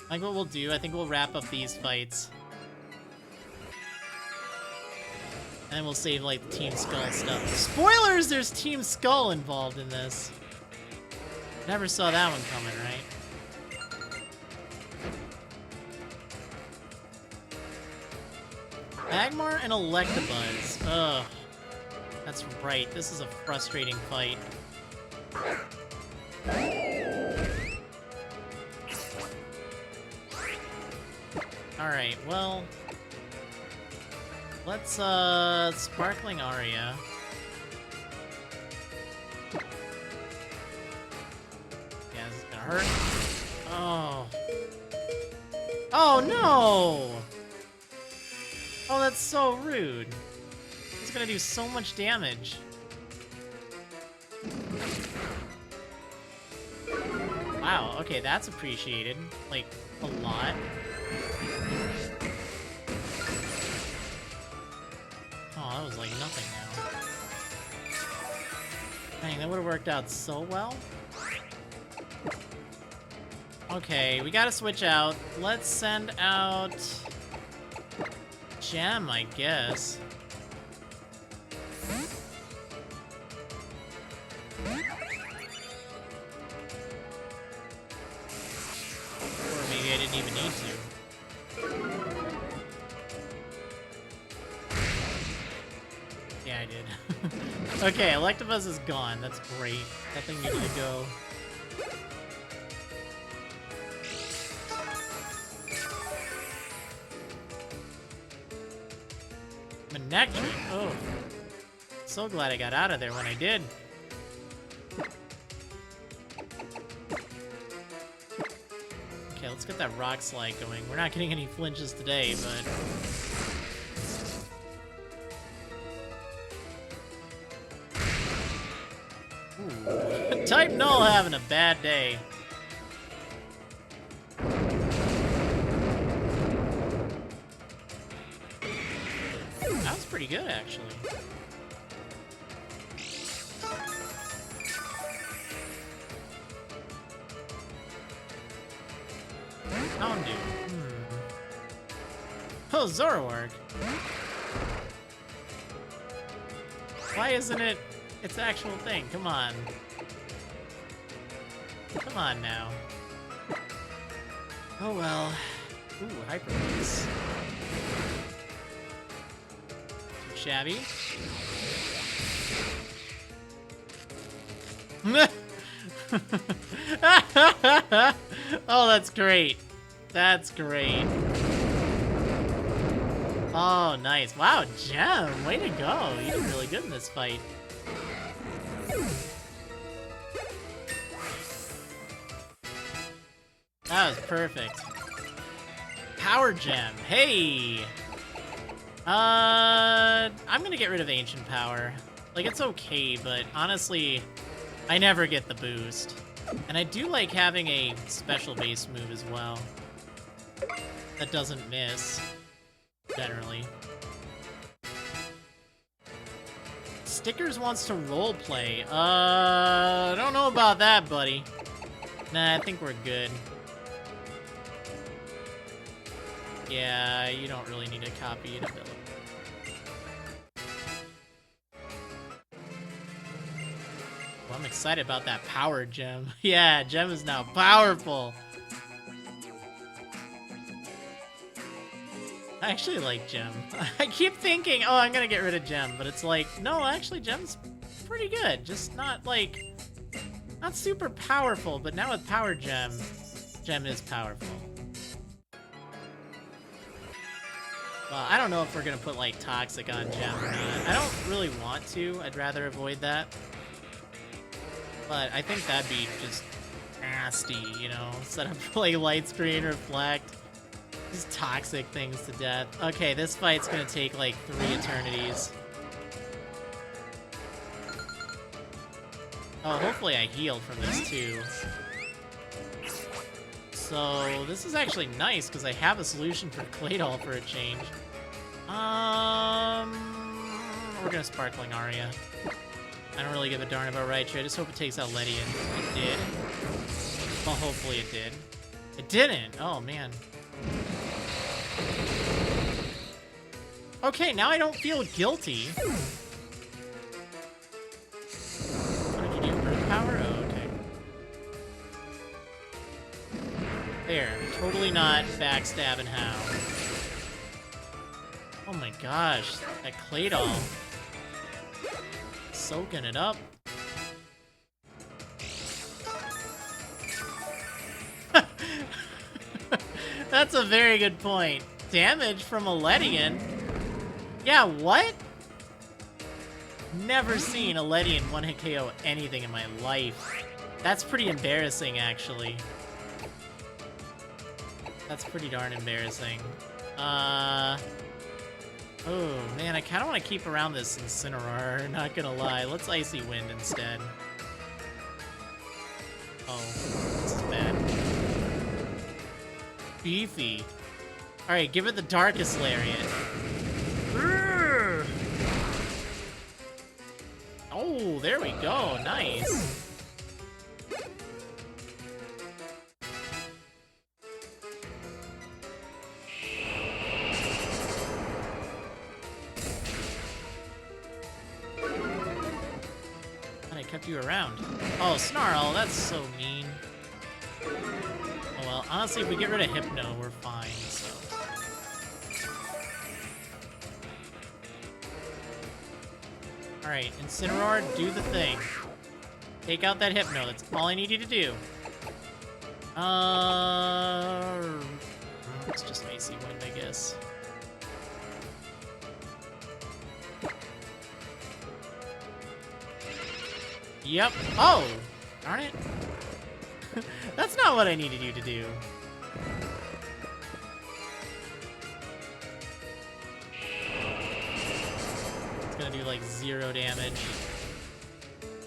I think what we'll do, I think we'll wrap up these fights. And then we'll save, like, the Team Skull stuff. Spoilers! There's Team Skull involved in this. Never saw that one coming, right? Magmar and Electabuzz. Ugh. That's right, this is a frustrating fight. Alright, well... Let's, Sparkling Aria. Yeah, this is gonna hurt. Oh. Oh, no! Oh, that's so rude. It's gonna do so much damage. Wow, okay, that's appreciated. Like, a lot. Oh, that was like nothing now. Dang, that would have worked out so well. Okay, we gotta switch out. Let's send out Gem, I guess. Or maybe I didn't even need to. Yeah, I did. Okay, Electabuzz is gone. That's great. That thing needed to go. Manectric. Oh. So glad I got out of there when I did. Okay, let's get that Rock Slide going. We're not getting any flinches today, but... Ooh. Type Null having a bad day. That was pretty good, actually. Houndoom. Oh, Zoroark. Why isn't it its actual thing? Come on. Come on now. Oh well. Ooh, Hyper Voice. Too shabby. Oh, that's great. That's great. Oh, nice. Wow, Gem, way to go. You did really good in this fight. That was perfect. Power Gem. Hey! I'm gonna get rid of Ancient Power. Like, it's okay, but honestly, I never get the boost. And I do like having a special base move as well. That doesn't miss, generally. Stickers wants to roleplay. I don't know about that, buddy. Nah, I think we're good. Yeah, you don't really need to copy an ability. Well, I'm excited about that Power Gem. Yeah, Gem is now powerful. I actually like Gem. I keep thinking, oh, I'm gonna get rid of Gem, but it's like, no, actually, Gem's pretty good. Just not, like, not super powerful, but now with Power Gem, Gem is powerful. Well, I don't know if we're gonna put, like, Toxic on Gem or not. I don't really want to. I'd rather avoid that. But I think that'd be just nasty, you know? Instead of, like, Light Screen, Reflect. Just toxic things to death. Okay, this fight's gonna take like 3 eternities. Oh, hopefully I healed from this too. So this is actually nice because I have a solution for Claydol for a change. We're gonna Sparkling Aria. I don't really give a darn about Raichu. I just hope it takes out Ledian. It did. Well, hopefully it did. It didn't. Oh man. Okay, now I don't feel guilty. What did you do? Earth Power? Oh, okay. There. Totally not backstabbing how. Oh my gosh. That Claydol. Soaking it up. That's a very good point. Damage from a Ledian? Yeah, what? Never seen a Ledian one-hit KO anything in my life. That's pretty embarrassing, actually. That's pretty darn embarrassing. Oh, man, I kind of want to keep around this Incineroar, not gonna lie. Let's Icy Wind instead. Oh, this is bad. Beefy. Alright, give it the Darkest Lariat. Oh, there we go. Nice. And I kept you around. Oh, Snarl, that's so mean. Oh well, honestly, if we get rid of Hypno, we're fine, so. Alright, Incineroar, do the thing. Take out that Hypno, that's all I need you to do. It's just Icy Wind, I guess. Yep. Oh! Darn it. That's not what I needed you to do. It's gonna do like 0 damage.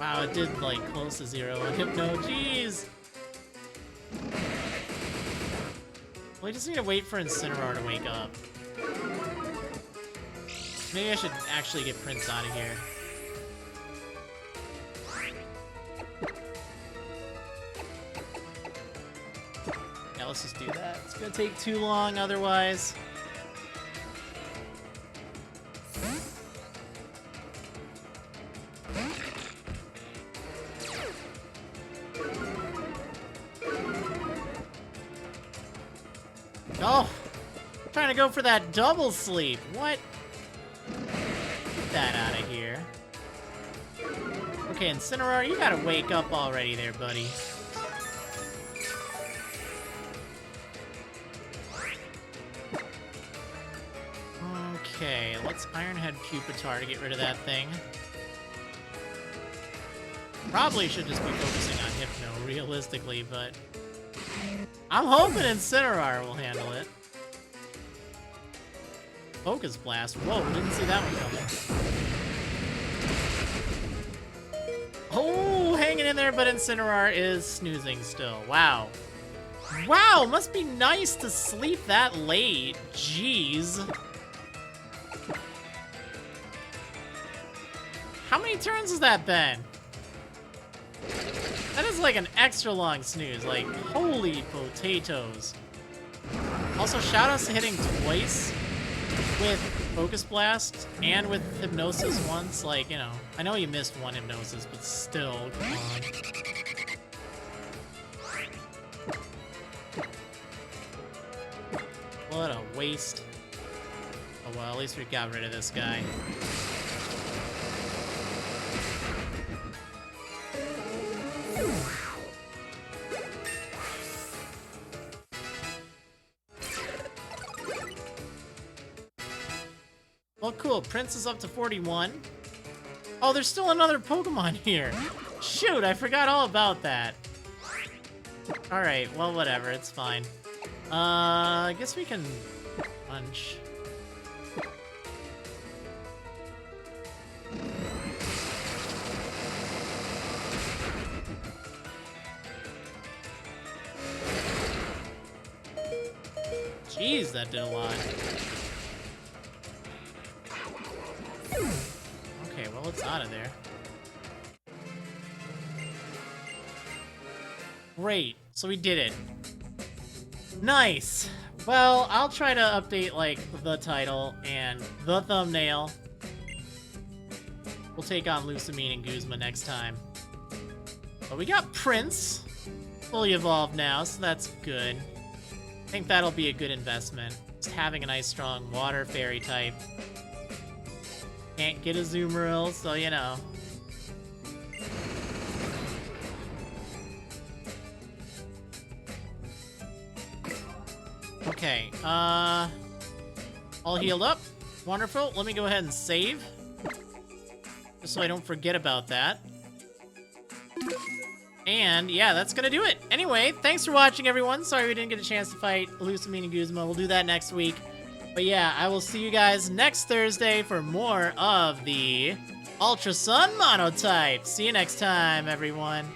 Wow, it did like close to 0 on Hypno. Jeez! Well, we just need to wait for Incineroar to wake up. Maybe I should actually get Prince out of here. Yeah, let's just do that. It's gonna take too long otherwise. Oh! I'm trying to go for that double sleep. What? Get that out of here. Okay, Incineroar, you gotta wake up already there, buddy. Okay, let's Ironhead Pupitar to get rid of that thing. Probably should just be focusing on Hypno, realistically, but I'm hoping Incineroar will handle it. Focus Blast. Whoa, didn't see that one coming. Oh, hanging in there, but Incineroar is snoozing still. Wow. Wow, must be nice to sleep that late. Jeez. How many turns has that been? That is like an extra long snooze, like, holy potatoes. Also, shoutouts to hitting twice with Focus Blast and with Hypnosis once, like, you know, I know you missed one Hypnosis, but still, come on. What a waste. Oh well, at least we got rid of this guy. Well, cool. Prince is up to 41. Oh, there's still another Pokemon here. Shoot, I forgot all about that. Alright, well, whatever. It's fine. I guess we can punch. Jeez, that did a lot. Okay, well, it's out of there. Great, so we did it. Nice! Well, I'll try to update, like, the title and the thumbnail. We'll take on Lusamine and Guzma next time. But we got Prince fully evolved now, so that's good. I think that'll be a good investment. Just having a nice, strong water fairy type. Can't get a Azumarill, so you know. Okay, all healed up. Wonderful. Let me go ahead and save. Just so I don't forget about that. And yeah, that's gonna do it. Anyway, thanks for watching, everyone. Sorry we didn't get a chance to fight Lusamine and Guzma. We'll do that next week. But yeah, I will see you guys next Thursday for more of the Ultra Sun Monotype. See you next time, everyone.